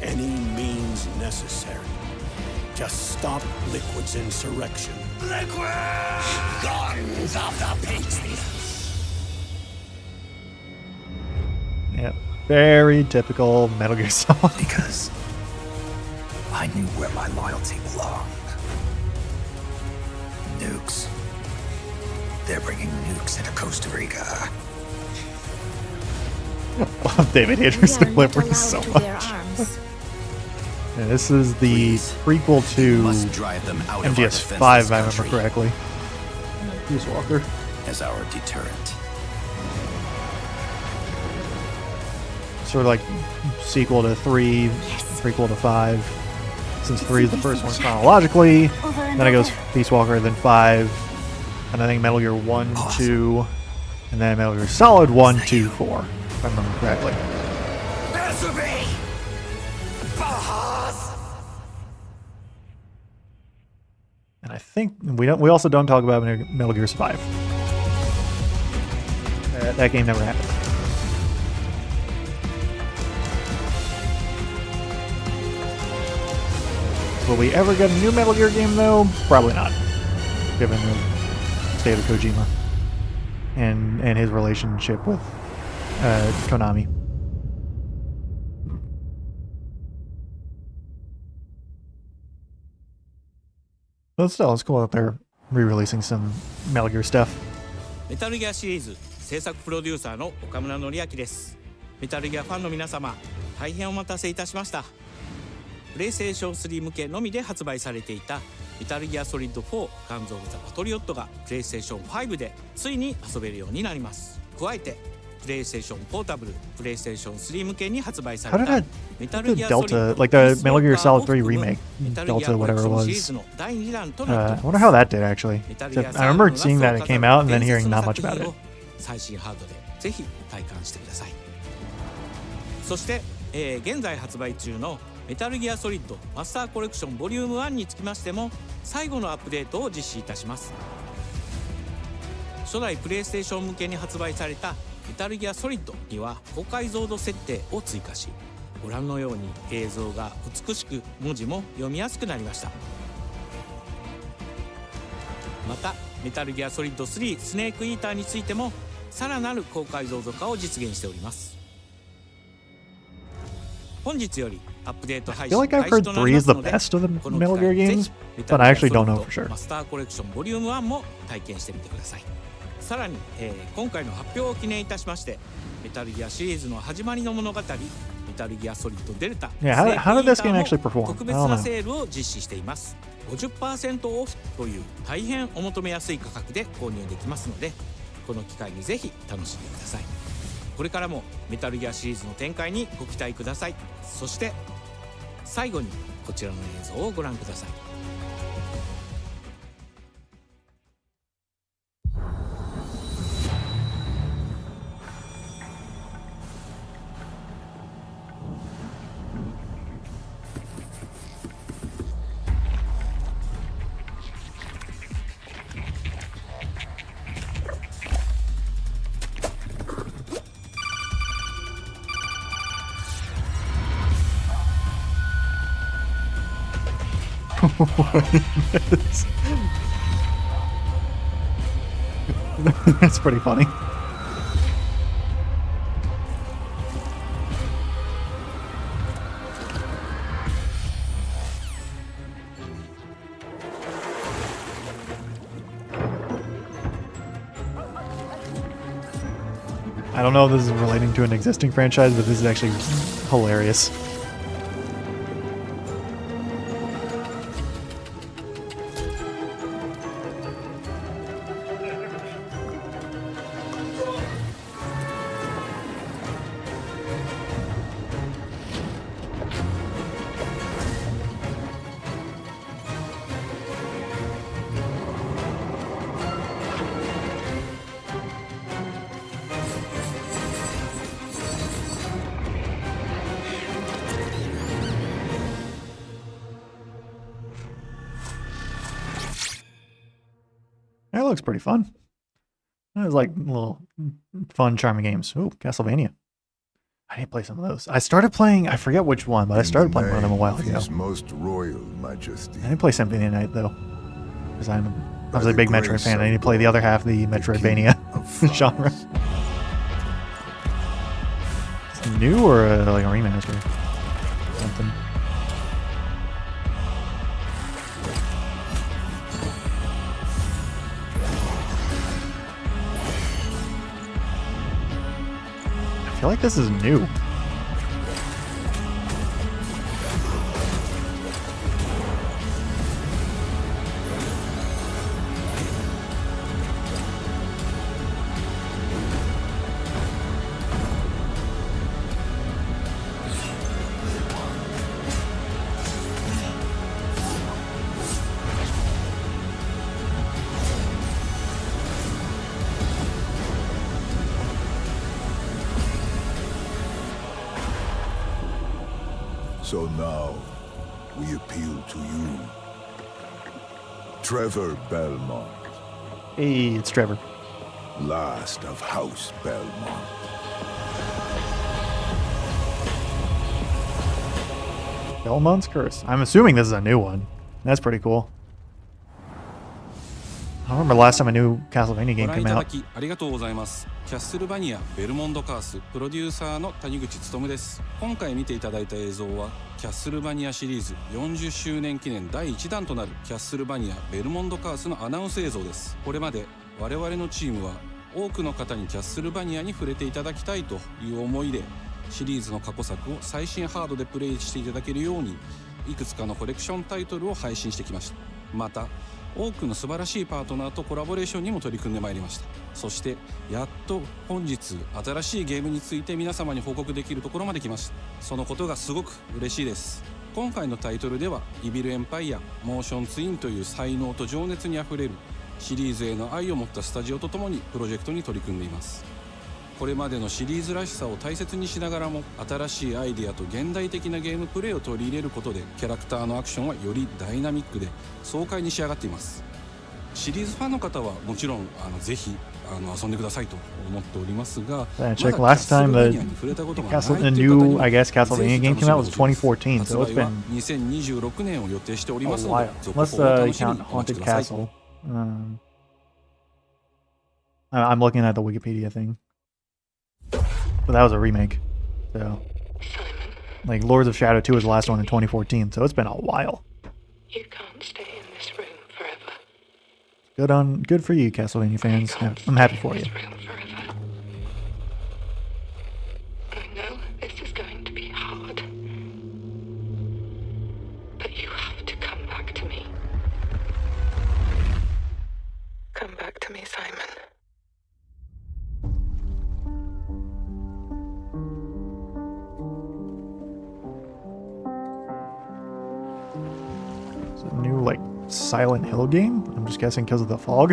Any means necessary. Just stop Liquid's insurrection. Liquid! Guns of the Patriots! Yep. Very typical Metal Gear Solid. Because I knew where my loyalty belonged. Nukes. They're bringing nukes into Costa Rica. David Hayter's delivery so much. Yeah, this is the prequel to MGS5, if I remember correctly. Peace Walker. As our deterrent. Sort of like sequel to 3, prequel to 5. Since 3 is the first one chronologically, then it goes Peace Walker, then 5, and I think Metal Gear 1, 2, and then Metal Gear Solid 1, 2, 4, if I remember correctly. And I think we also don't talk about Metal Gear Survive. That game never happened. Will we ever get a new Metal Gear game though? Probably not, given the state of Kojima and his relationship with Konami. But still, it's cool that they're re-releasing some Metal Gear stuff. メタルギアシリーズ制作プロデューサーの岡村典明です。メタルギアファンの皆様、大変お待たせいたしました。プレイステーション3向けのみで発売されていたメタルギアソリッド4ガンズ・オブ・ザ・パトリオットがプレイステーション5でついに遊べるようになります。加えてプレイステーションポータブル、プレイステーション3向けに発売されたメタルギアソリッド Delta, like the Metal Gear Solid 3 remake, Delta, whatever it was. I wonder how that did actually. I remember seeing that it came out and then hearing not much about it. 最新ハードでぜひ体感してください。そして、現在発売中のメタルギアソリッドマスターコレクションボリューム1につきましても最後のアップデートを実施いたします。初代プレイステーション向けに発売されたメタルギアソリッドには高解像度設定を追加し、ご覧のように映像が美しく文字も読みやすくなりました。またメタルギアソリッド3スネークイーターについてもさらなる高解像度化を実現しております。本日よりアップデート配信 I feel like I've heard 3 is the best of the Metal Gear games, but I actually don't know for sure. マスターコレクションボリューム1も体験してみてください。さらに、今回の発表を記念いたしましてメタルギアシリーズの始まりの物語メタルギアソリッドデルタ Yeah, how did this game actually perform? 特別なセールを実施しています。 50% オフという大変お求めやすい価格で購入できますのでこの機会にぜひ楽しんでください。これからもメタルギアシリーズの展開にご期待ください。そして最後にこちらの映像をご覧ください。That's pretty funny. I don't know if this is relating to an existing franchise, but this is actually hilarious. That looks pretty fun. It was like little fun, charming games. Ooh, Castlevania. I need to play some of those. I started playing, I forget which one, but I started playing one of them a while ago. His most royal majesty. I didn't play Symphony of the Night though, because I was a big Metroid fan. I need to play the other half of the Metroidvania genre. Is it new or like a remaster? Something. I feel like this is new. So now, we appeal to you. Trevor Belmont. Hey, it's Trevor. Last of House Belmont. Belmont's Curse. I'm assuming this is a new one. That's pretty cool. I don't remember the last time a new Castlevania game came out. ありがとうございます。キャッスルバニアベルモンドカースプロデューサーの谷口勉です。今回見ていただいた映像はキャッスルバニアシリーズ40周年記念第1弾となるキャッスルバニアベルモンドカースのアナウンス映像です。これまで我々のチームは多くの方にキャッスルバニアに触れていただきたいという思いでシリーズの過去作を最新ハードでプレイしていただけるようにいくつかのコレクションタイトルを配信してきました。また多くの素晴らしいパートナーとコラボレーションにも取り組んでまいりました。そしてやっと本日新しいゲームについて皆様に報告できるところまで来ました。そのことがすごく嬉しいです。今回のタイトルではイビルエンパイア、モーションツインという才能と情熱にあふれるシリーズへの愛を持ったスタジオとともにプロジェクトに取り組んでいます。これまでのシリーズらしさを大切にしながらも新しいアイデアと現代的なゲームプレイを取り入れることでキャラクターのアクションはよりダイナミックで爽快に仕上がっています。シリーズファンの方はもちろんぜひ遊んでくださいと思っておりますが、 Check last time the new, I guess, Castlevania game came out was 2014, so it's been 2026年を予定しております a の while. で、続報を Let's お楽しみに count お待ち Haunted ください。 Castle. I'm looking at the Wikipedia thing. But that was a remake. So, like, Lords of Shadow 2 was the last one in 2014, so it's been a while. You can't stay in this room forever. Good for you, Castlevania fans. I'm happy for you. I know this is going to be hard. But you have to come back to me. Come back to me, Simon. Is it a new, like, Silent Hill game? I'm just guessing because of the fog.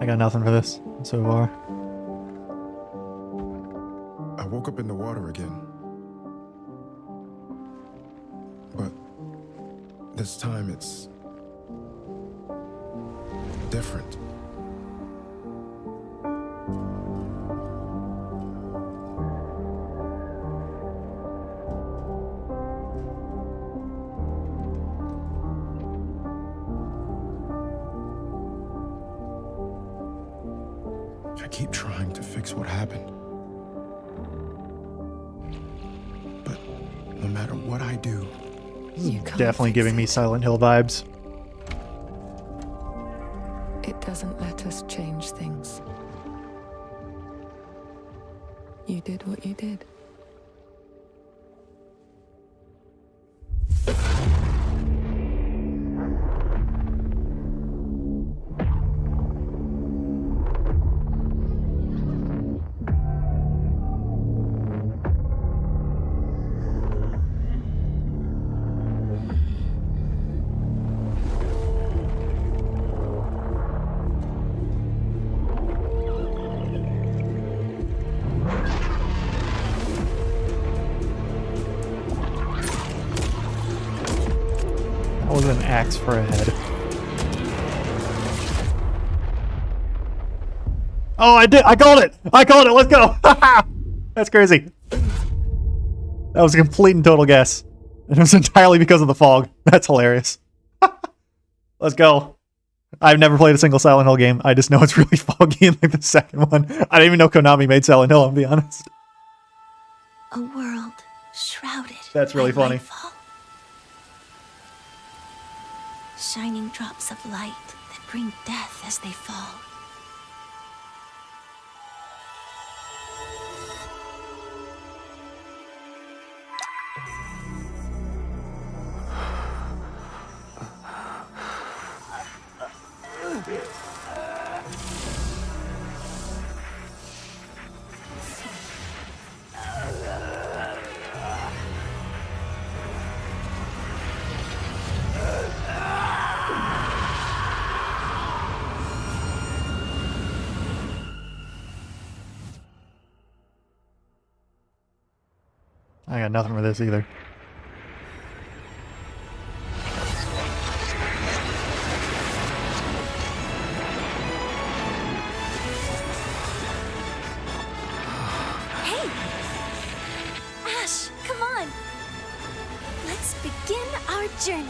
I got nothing for this so far. I woke up in the water again. But this time it's different. I keep trying to fix what happened. But no matter what I do, this is definitely giving me Silent Hill vibes. It doesn't let us change things. You did what you did. That was an axe for a head. Oh, I did! I called it! I called it! Let's go! That's crazy. That was a complete and total guess. And it was entirely because of the fog. That's hilarious. Let's go. I've never played a single Silent Hill game. I just know it's really foggy in like the second one. I didn't even know Konami made Silent Hill, I'll be honest. A world shrouded. That's really by funny. nightfall. Shining drops of light that bring death as they fall. I got nothing for this either. Hey! Ash, come on! Let's begin our journey.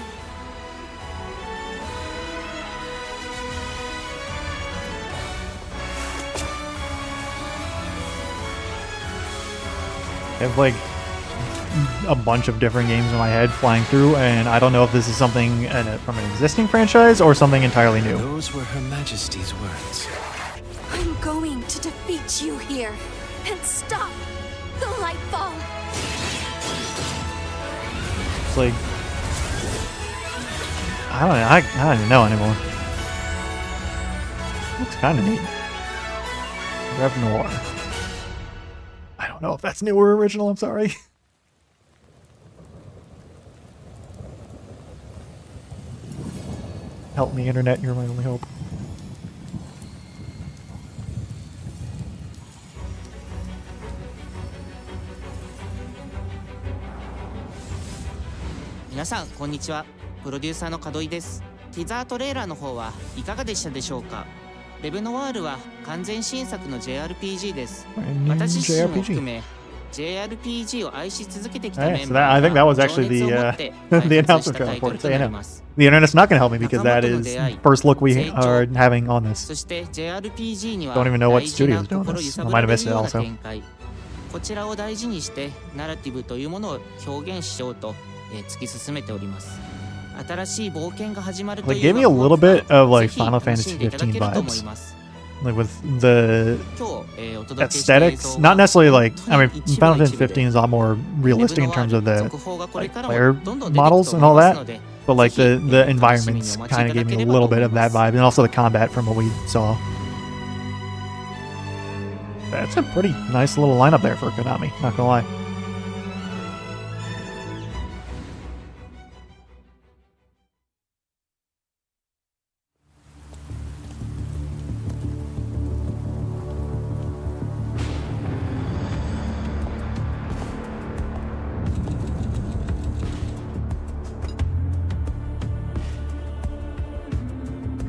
I have like a bunch of different games in my head flying through, and I don't know if this is something from an existing franchise or something entirely new. Those were Her Majesty's words. I'm going to defeat you here and stop the Lightfall. It's like I don't even know anymore. Looks kind of neat. Rev Noir. I don't know if that's new or original. I'm sorry. Help me, internet. You're my only hope. Minasan, こんにちは。プロデューサーの門井です。ティザートレーラーの方はいかがでしたでしょうか。レブノワールは完全新作の JRPG です。私自身も含め JRPG を愛し続けてきたメン So バ I ー think that was が actually 情熱を the 持って the 開発 announcement した trailer タイ for ト it. ル So と yeah, な no. ります。 The internet's not going to help me because that 仲間との is 出会い、 first look we 成長、 are having on this. そして JRPG には Don't even know what 大事な studio is doing 心 this. 揺さ I ぶ might ら have れ missed る it ような also. 展開、こちらを大事にしてナラティブというものを表現しようと、突き進めております。新しい冒険が始まると It いう gave me a little bit of ぜ like ひ Final 楽し Fantasy んでいただ 15 けると思い vibes. ます。 Like with the 今日、お届けした映 aesthetics, 像 not は necessarily like, I mean, 一部の Final 一部 Fantasy 15 is a lot more レブ realistic ノ in ワー terms ル of the 続報がこれ like からも player どんどん出てくる models と and 思 all います that, ので、 but like ぜ the ひ the 楽しみ environments にお待ちい kind た of だ gave け me a ればと little 思 bit い of ま that す。 vibe, and also the combat from what we saw. That's a pretty nice little lineup there for Konami, not gonna lie.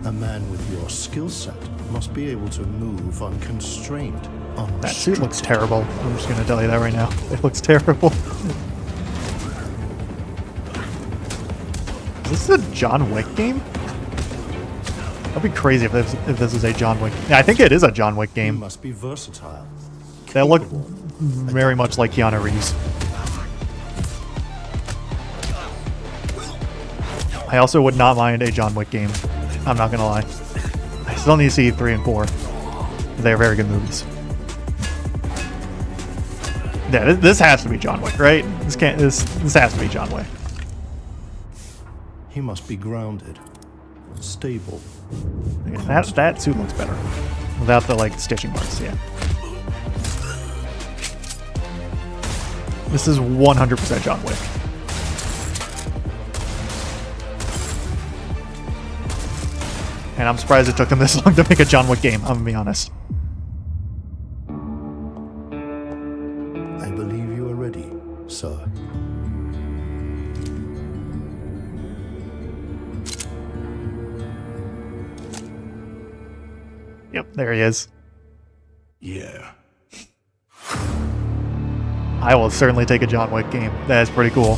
A man with your skill set must be able to move unconstrained. That suit looks terrible. I'm just gonna tell you that right now. It looks terrible. Is this a John Wick game? That'd be crazy if this is a John Wick. Yeah, I think it is a John Wick game. You must be versatile. That look very much like Keanu Reeves. I also would not mind a John Wick game. I'm not gonna lie. I still need to see 3 and 4. They're very good movies. Yeah, this has to be John Wick, right? This has to be John Wick. He must be grounded, stable. That suit looks better without the like stitching marks. Yeah. This is 100% John Wick. And I'm surprised it took them this long to make a John Wick game, I'm gonna be honest. I believe you are ready, sir. Yep, there he is. Yeah. I will certainly take a John Wick game. That is pretty cool.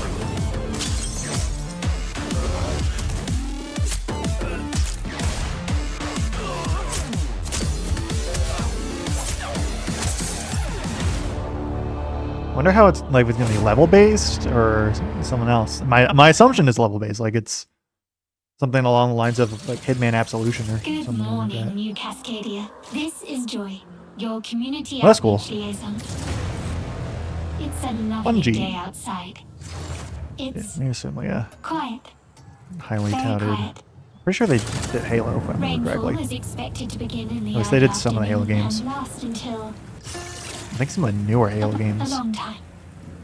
Wonder how it's like it's gonna be level based or something else. My assumption is level based, like it's something along the lines of like Hitman Absolution or Good something morning, like that. New Cascadia. This is Joy, your community Well, that's cool. outreach liaison. It's a lovely Bungie. day outside. It's Yeah, certainly quiet. highly Very touted. quiet. Pretty sure they did Halo, if I remember Rainfall is correctly. expected to begin in the At least they did early some of the Halo afternoon games. and last until I think some of the newer Halo a games. long time.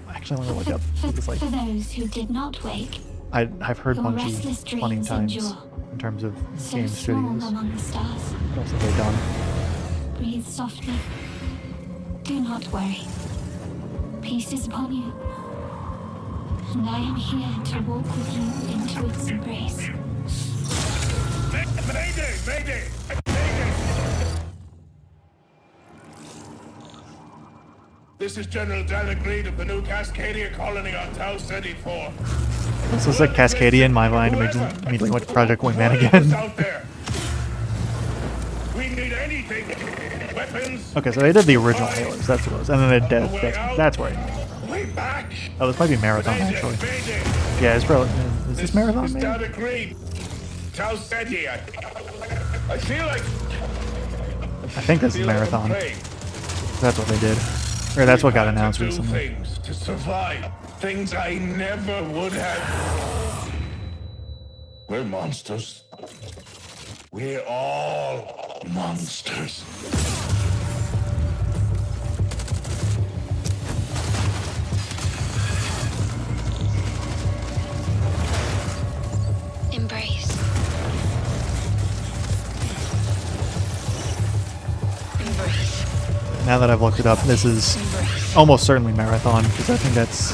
Actually, let me look up. For, It's like for those who did not wake, I've heard your Bungie restless plenty of dreams times endure. in terms of So game small studios. among the stars. What else have they done? Breathe softly. Do not worry. Peace is upon you. And I am here to walk with you into its embrace. Mayday! Mayday! This is General Dan Agreed of the new Cascadia colony on Tau Ceti 4. This is like Cascadia in my mind. Immediately went to Project Wingman again. Out there. We need anything. Weapons. Okay, so they did the original Halos. That's what it was, and then they did that's where. Way back. Oh, this might be Marathon actually. Yeah, it's probably. Is this Marathon? This Maybe? Dan Agreed. Tau Ceti. I feel like. I think this is Marathon. That's what they did, or that's what got announced Do recently. things to survive. Things I never would have. We're monsters. We're all monsters. Embrace. Embrace. Now that I've looked it up, this is almost certainly Marathon, because I think that's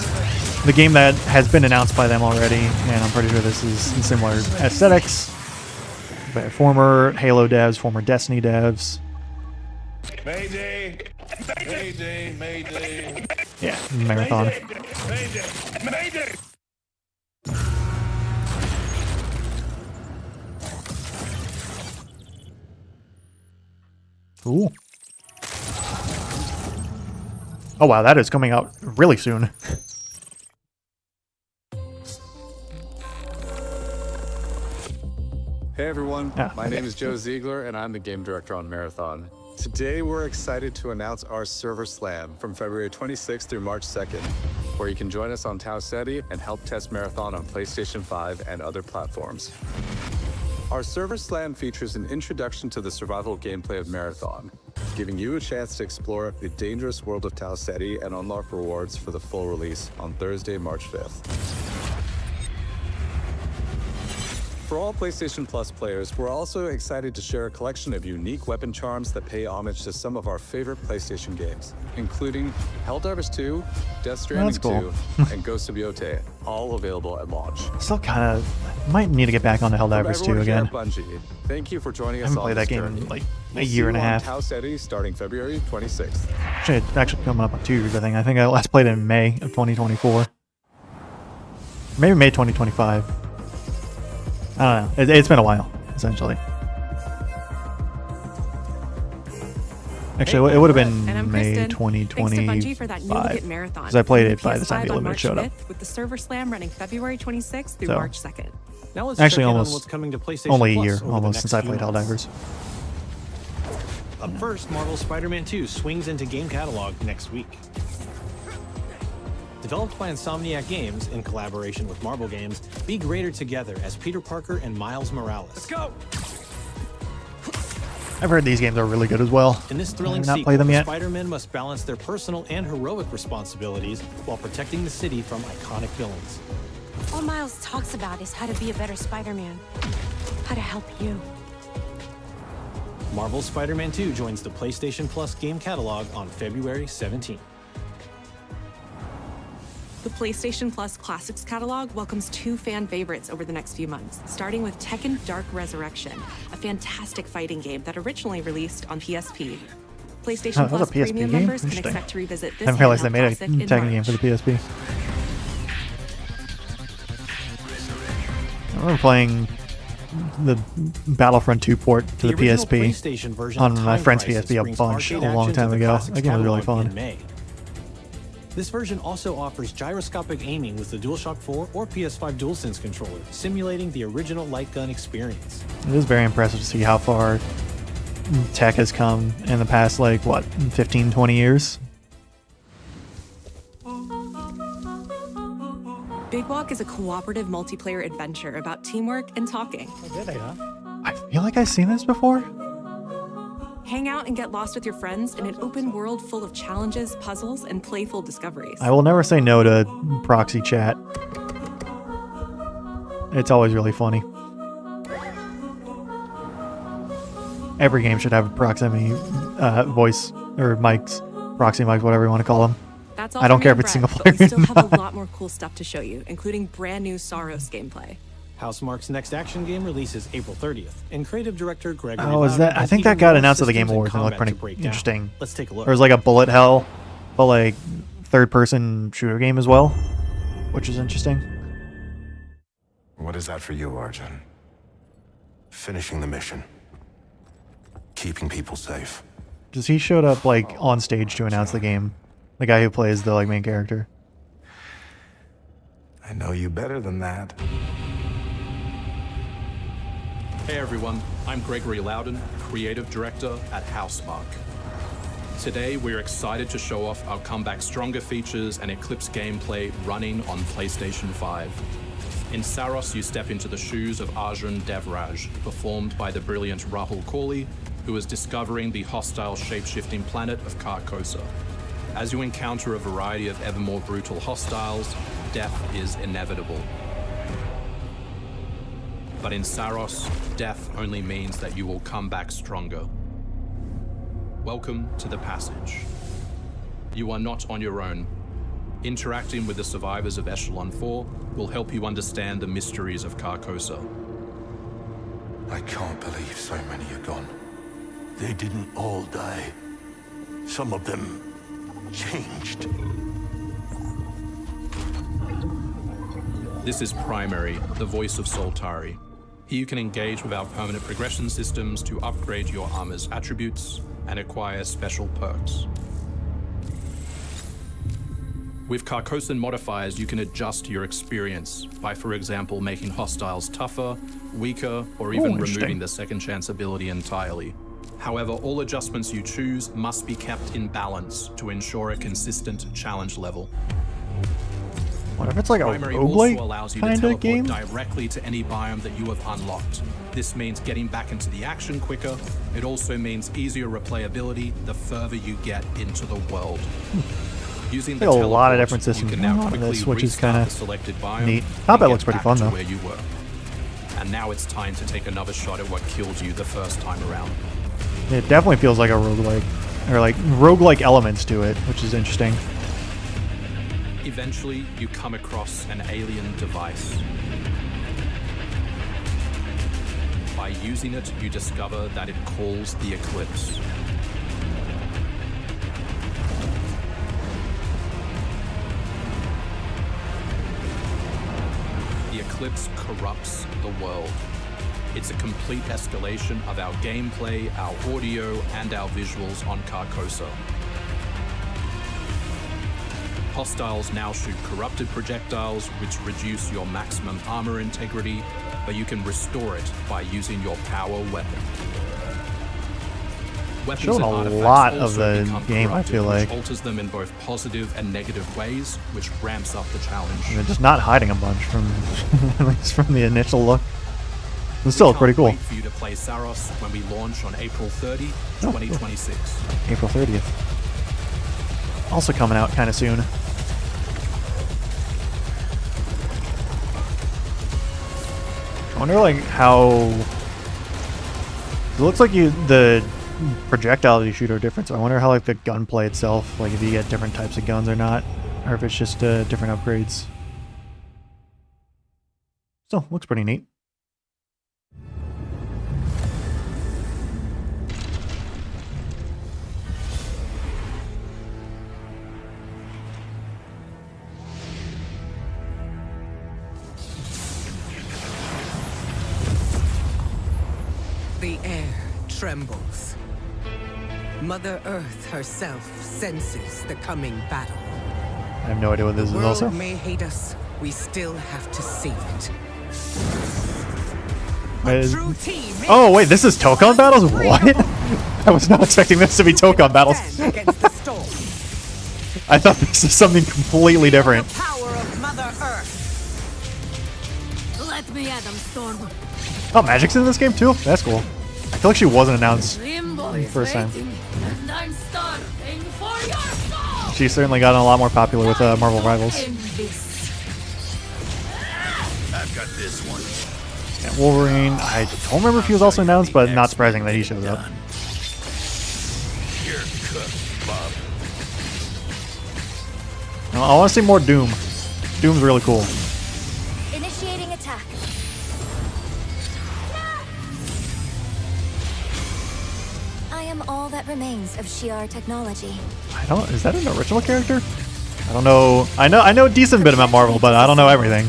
the game that has been announced by them already, and I'm pretty sure this is similar aesthetics. By former Halo devs, former Destiny devs. Mayday! Mayday! Mayday! Yeah, Marathon. Mayday! Mayday! Ooh. Oh wow, that is coming out really soon. Hey everyone, Ah, my okay. name is Joe Ziegler and I'm the game director on Marathon. Today we're excited to announce our Server Slam from February 26th through March 2nd, where you can join us on Tau Ceti and help test Marathon on PlayStation 5 and other platforms. Our Server Slam features an introduction to the survival gameplay of Marathon, giving you a chance to explore the dangerous world of Tau Ceti and unlock rewards for the full release on Thursday, March 5th. For all PlayStation Plus players, we're also excited to share a collection of unique weapon charms that pay homage to some of our favorite PlayStation games, including Helldivers 2, Death Stranding That's cool. 2, and Ghost of Yotei, all available at launch. Still kind of might need to get back onto Helldivers 2 From everyone here again. at Bungie, thank you for joining I us haven't on played this that game journey. in like We'll a see year and a you on half. Tau Ceti starting February 26th. Actually coming up on 2 years, I think. I think I last played it in May of 2024. Maybe May 2025. I don't know. It's been a while, essentially. Actually, it would have been And I'm May Kristen. 2025. Thanks to Bungie for that new look at Marathon. Because I played it by PS5 the time the on limit March showed up. 5th, with the Server Slam running February 26th through So, March 2nd. Now let's actually, check in on almost what's coming to PlayStation only a Plus year, over the almost next since I few played months. Helldivers. Up first, Marvel's Spider-Man 2 swings into game catalog next week. Developed by Insomniac Games in collaboration with Marvel Games, be greater together as Peter Parker and Miles Morales. Let's go! I've heard these games are really good as well. In this I thrilling have not sequel, played them the yet. Spider-Men must balance their personal and heroic responsibilities while protecting the city from iconic villains. All Miles talks about is how to be a better Spider-Man. How to help you. Marvel's Spider-Man 2 joins the PlayStation Plus game catalog on February 17th. The PlayStation Plus Classics catalog welcomes 2 fan favorites over the next few months, starting with Tekken Dark Resurrection, a fantastic fighting game that originally released on PSP. PlayStation Oh, that was Plus a PSP Premium game? members can Interesting. expect to revisit I this didn't realize they handheld made a classic in Tekken game March. for the PSP. I remember playing the Battlefront 2 port to the original PSP PlayStation version on of my Time friend's Crisis PSP a brings bunch a arcade long action to time the ago. Classics That game was really catalog fun. in May. This version also offers gyroscopic aiming with the DualShock 4 or PS5 DualSense controller, simulating the original light gun experience. It is very impressive to see how far tech has come in the past, like, what, 15, 20 years? Big Walk is a cooperative multiplayer adventure about teamwork and talking. I feel like I've seen this before. Hang out and get lost with your friends in an open world full of challenges, puzzles, and playful discoveries. I will never say no to proxy chat. It's always really funny. Every game should have a proximity voice or mics, proxy mics, whatever you want to call them. That's all I don't from care me if it's and single Brett, player. but we still have a lot more cool stuff to show you, including brand new Soros gameplay. Housemarque's next action game releases April 30th, and creative director Gregory Oh, is Loudon that? I has think that even got more announced at the systems Game and Awards and it looked combat pretty to break down. interesting. Let's take a look. There's like a bullet hell, but like third-person shooter game as well, which is interesting. What is that for you, Arjun? Finishing the mission. Keeping people safe. Because he showed up like on stage to announce the game, the guy who plays the like main character. I know you better than that. Hey everyone, I'm Gregory Loudon, Creative Director at Housemarque. Today we're excited to show off our Comeback Stronger features and Eclipse gameplay running on PlayStation 5. In Saros, you step into the shoes of Arjun Devraj, performed by the brilliant Rahul Kohli, who is discovering the hostile shape-shifting planet of Carcosa. As you encounter a variety of ever more brutal hostiles, death is inevitable. But in Saros, death only means that you will come back stronger. Welcome to the Passage. You are not on your own. Interacting with the survivors of Echelon 4 will help you understand the mysteries of Carcosa. I can't believe so many are gone. They didn't all die. Some of them changed. This is Primary, the voice of Soltari. Here you can engage with our permanent progression systems to upgrade your armor's attributes and acquire special perks. With Carcosan modifiers, you can adjust your experience by, for example, making hostiles tougher, weaker, or even removing the second chance ability entirely. However, all adjustments you choose must be kept in balance to ensure a consistent challenge level. What if it's like a Primary also allows roguelike you to kind of teleport game? directly to any biome that you have unlocked. This means getting back into the action quicker. It also means easier replayability the further you get into the world. Using the There's a lot of teleport, different you systems can going now on in quickly this, which is restart kind the selected biome of neat. and Combat get looks pretty back fun to though. where you were. And now it's time to take another shot at what killed you the first time around. It definitely feels like a roguelike, or like roguelike elements to it, which is interesting. Eventually, you come across an alien device. By using it, you discover that it calls the Eclipse. The Eclipse corrupts the world. It's a complete escalation of our gameplay, our audio, and our visuals on Carcosa. Hostiles now shoot corrupted projectiles, which reduce your maximum armor integrity, but you can restore it by using your power weapon. Showing a lot of the game, I feel like. Which alters them in both positive and negative ways, which ramps up the challenge. They're just not hiding a bunch from, at least from the initial look. It's still pretty cool. Wait for you to play Saros when we launch on April 30, 2026. April 30th. Also coming out kind of soon. I wonder like how it looks like the projectiles you shoot are different, so I wonder how like the gunplay itself, like if you get different types of guns or not, or if it's just different upgrades. Still looks pretty neat. The air trembles. Mother Earth herself senses the coming battle. I have no idea what this is also. The world may hate us. We still have to save it. Oh wait, this is Tokon battles? What? I was not expecting this to be Tokon battles. I thought this was something completely different. Power of Mother Earth. Let me at them, Storm. Oh, Magic's in this game too? That's cool. I feel like she wasn't announced first time. And I'm starving for your soul. She's certainly gotten a lot more popular with Marvel Rivals. I've got this one. And Wolverine, I don't remember if he was also announced, but not surprising that he shows up. You're cooked, Bob. I want to see more Doom. Doom's really cool. Initiating attack. I am all that remains of Shi'ar technology. Is that an original character? I don't know. I know a decent bit about Marvel, but I don't know everything.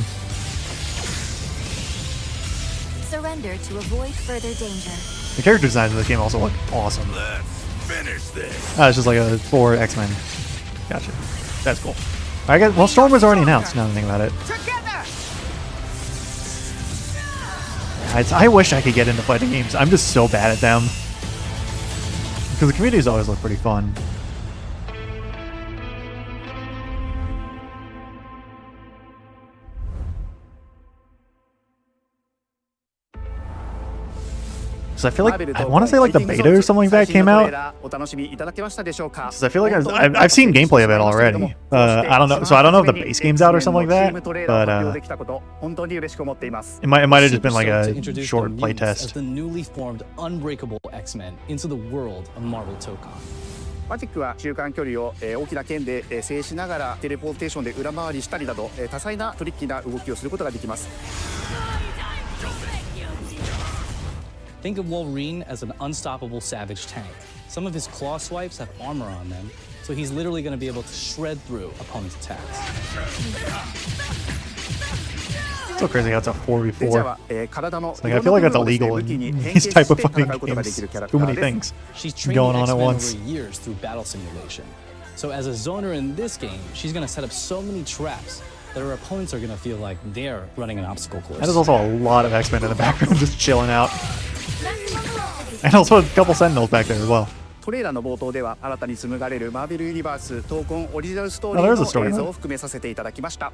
Surrender to avoid further danger. The character designs of this game also look awesome. Let's finish this. It's just like a 4 X-Men. Gotcha. That's cool. I guess. Well, Storm was already announced. Now that I think about it. I wish I could get into fighting games. I'm just so bad at them. Because the communities always look pretty fun. So I feel like I want to say like the beta or something like that came out. Because I feel like I've seen gameplay of it already. I don't know. So I don't know if the base game's out or something like that. But it might have just been like a short playtest. As the newly formed Unbreakable X-Men into the world of Marvel Tokon. マジックは中間距離を大きな剣で制しながらテレポーテーションで裏回りしたりなど多彩なトリッキーな動きをすることができます。 Think of Wolverine as an unstoppable savage tank. Some of his claw swipes have armor on them, so he's literally going to be able to shred through opponents' attacks. It's so crazy how it's a 4v4. It's like, I feel like that's illegal in these type of fighting games. Too many things going on at once. Over years through battle simulation. So as a zoner in this game, she's going to set up so many traps that her opponents are going to feel like they're running an obstacle course. And there's also a lot of X-Men in the background just chilling out. And also a couple Sentinels back there as well. トレーラーの冒頭では新たに紡がれるマーベルユニバース闘魂オリジナルストーリーの映像を含めさせていただきました。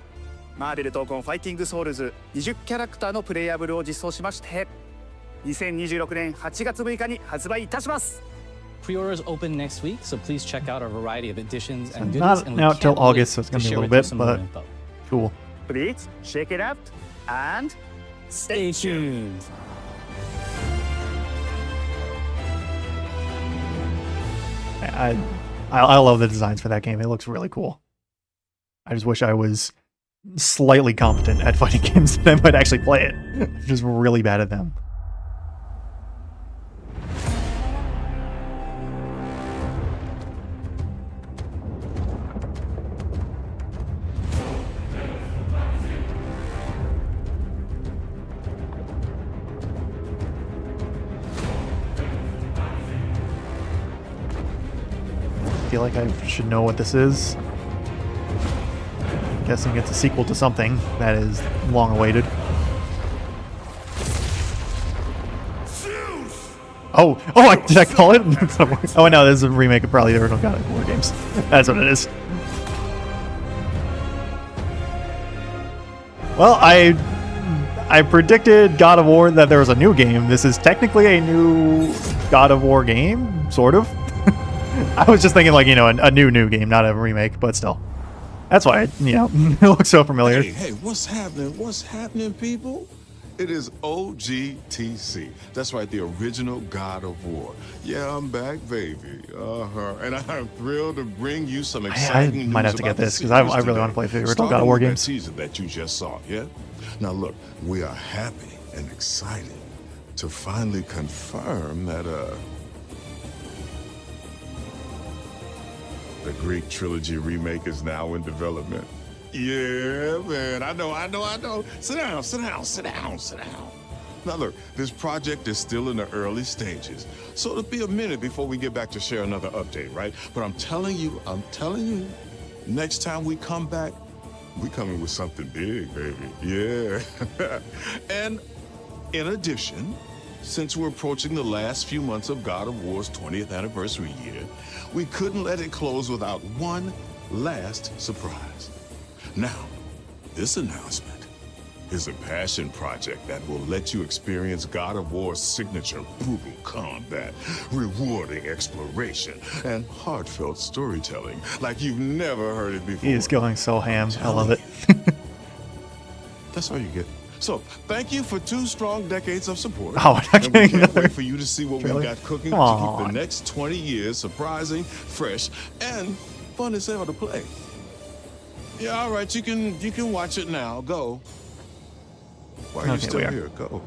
マーベル闘魂ファイティングソウルズ20キャラクターのプレイヤブルを実装しまして2026年8月6日に発売いたします。 Pre-orders open next week, so please check out our variety of editions and goodies. Not and we out till can't wait August, so it's gonna to be a share little with bit, you some more but info. cool. Please check it out and stay tuned. I love the designs for that game. It looks really cool. I just wish I was slightly competent at fighting games that I might actually play it. I'm just really bad at them. feel like I should know what this is. I'm guessing it's a sequel to something that is long awaited. Oh, did I call it? Oh, no, this is a remake of probably the original God of War games. That's what it is. Well, I predicted God of War that there was a new game. This is technically a new God of War game, sort of. I was just thinking like, you know, a new game, not a remake, but still. That's why, you know, it looks so familiar. Hey, what's happening? What's happening, people? It is OGTC. That's right, the original God of War. Yeah, I'm back, baby. And I'm thrilled to bring you some exciting news. I might have to get this because I really want to play the original God of War games. Teaser that you just saw, yeah? Now look, we are happy and excited to finally confirm that the Greek trilogy remake is now in development. Yeah, man, I know. Sit down. Now look, this project is still in the early stages, so it'll be a minute before we get back to share another update, right? But I'm telling you, next time we come back, we coming with something big, baby. Yeah. And in addition, since we're approaching the last few months of God of War's 20th anniversary year, we couldn't let it close without one last surprise. Now, this announcement is a passion project that will let you experience God of War's signature brutal combat, rewarding exploration, and heartfelt storytelling like you've never heard it before. He is going so ham. I love it. That's all you get. So, thank you for 2 strong decades of support. Oh, and we can't wait for you to see what we've got cooking to Aww. keep the next 20 years surprising, fresh, and fun as hell to play. Yeah, all right, you can watch it now. Go. Why are you still here? Go.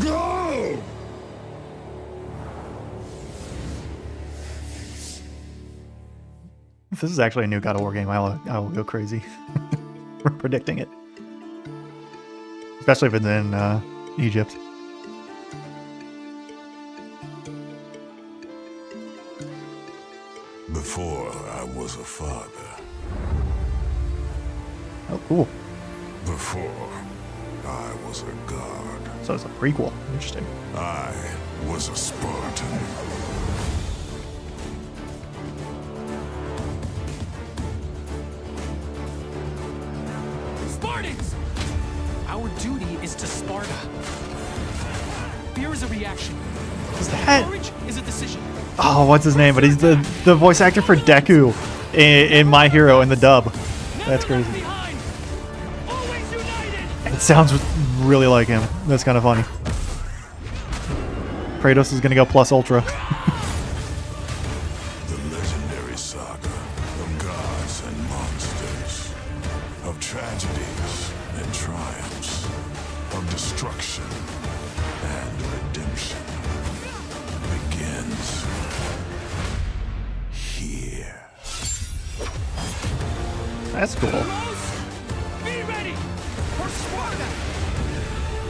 Go! If this is actually a new God of War game, I will go crazy. We're predicting it. Especially if it's in Egypt. Before I was a father. Oh, cool. Before I was a god. So it's a prequel. Interesting. I was a Spartan. Spartans! Our duty is to Sparta. Fear is a reaction. Is that? Courage is a decision. Oh, what's his name? But he's the voice actor for Deku in My Hero in the dub. That's crazy. It sounds really like him. That's kind of funny. Kratos is gonna go plus ultra. The legendary saga of gods and monsters, of tragedies and triumphs, of destruction and redemption begins here. That's cool. Be ready for Sparta.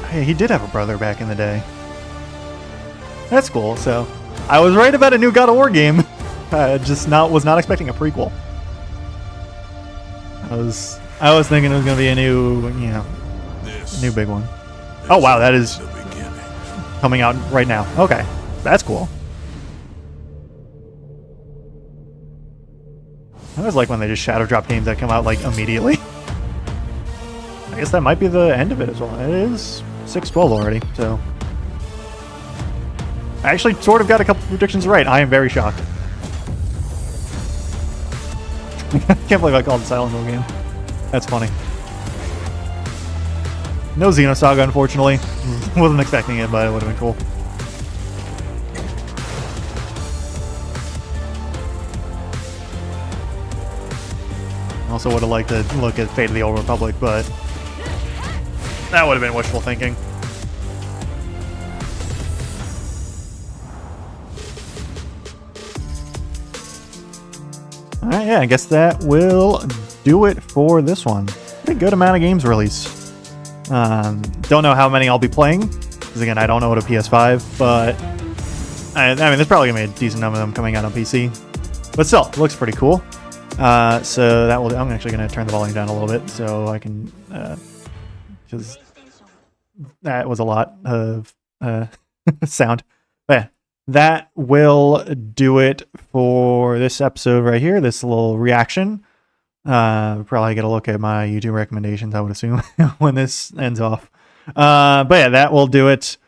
Hey, he did have a brother back in the day. That's cool. So, I was right about a new God of War game. Was not expecting a prequel. I was thinking it was gonna be a new, you know, a new big one. Oh wow, that is coming out right now. Okay, that's cool. I always like when they just shadow drop games that come out like immediately. I guess that might be the end of it as well. It is 6/12 already, so. I actually sort of got a couple predictions right. I am very shocked. I can't believe I called the Silent Hill game. That's funny. No Xenosaga, unfortunately. Wasn't expecting it, but it would have been cool. Also would have liked to look at Fate of the Old Republic, but that would have been wishful thinking. Alright, yeah, I guess that will do it for this one. Pretty good amount of games released. Don't know how many I'll be playing, because again, I don't know what a PS5, but I mean, there's probably gonna be a decent number of them coming out on PC, but still, it looks pretty cool. So that will. I'm actually gonna turn the volume down a little bit so I can, because that was a lot of sound. But yeah, that will do it for this episode right here. This little reaction. Probably get a look at my YouTube recommendations, I would assume, when this ends off. But yeah, that will do it.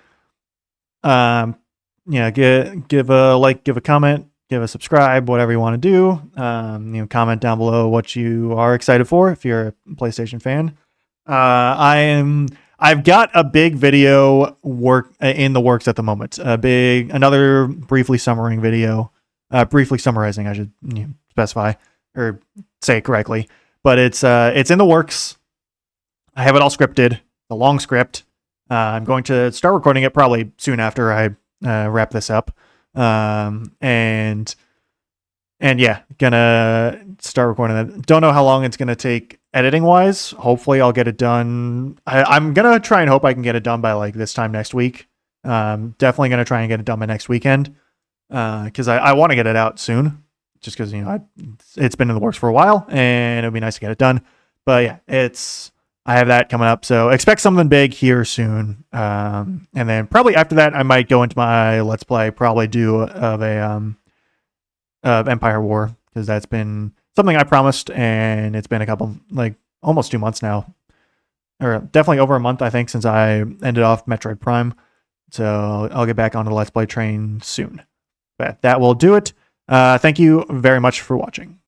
Yeah, give a like, give a comment, give a subscribe, whatever you want to do. Comment down below what you are excited for if you're a PlayStation fan. I've got a big video in the works at the moment. Another briefly summarizing video. Briefly summarizing, I should specify or say it correctly. But it's in the works. I have it all scripted. The long script. I'm going to start recording it probably soon after I wrap this up. And yeah, gonna start recording that. Don't know how long it's gonna take editing wise. Hopefully I'll get it done. I'm gonna try and hope I can get it done by like this time next week. Definitely gonna try and get it done by next weekend. Cause I want to get it out soon, just cause it's been in the works for a while and it'd be nice to get it done. But yeah, I have that coming up. So expect something big here soon. And then probably after that, I might go into my Let's Play, probably do of Empire War, because that's been something I promised, and it's been a couple, like almost 2 months now, or definitely over a month, I think, since I ended off Metroid Prime. So I'll get back on the Let's Play train soon. But that will do it. Thank you very much for watching.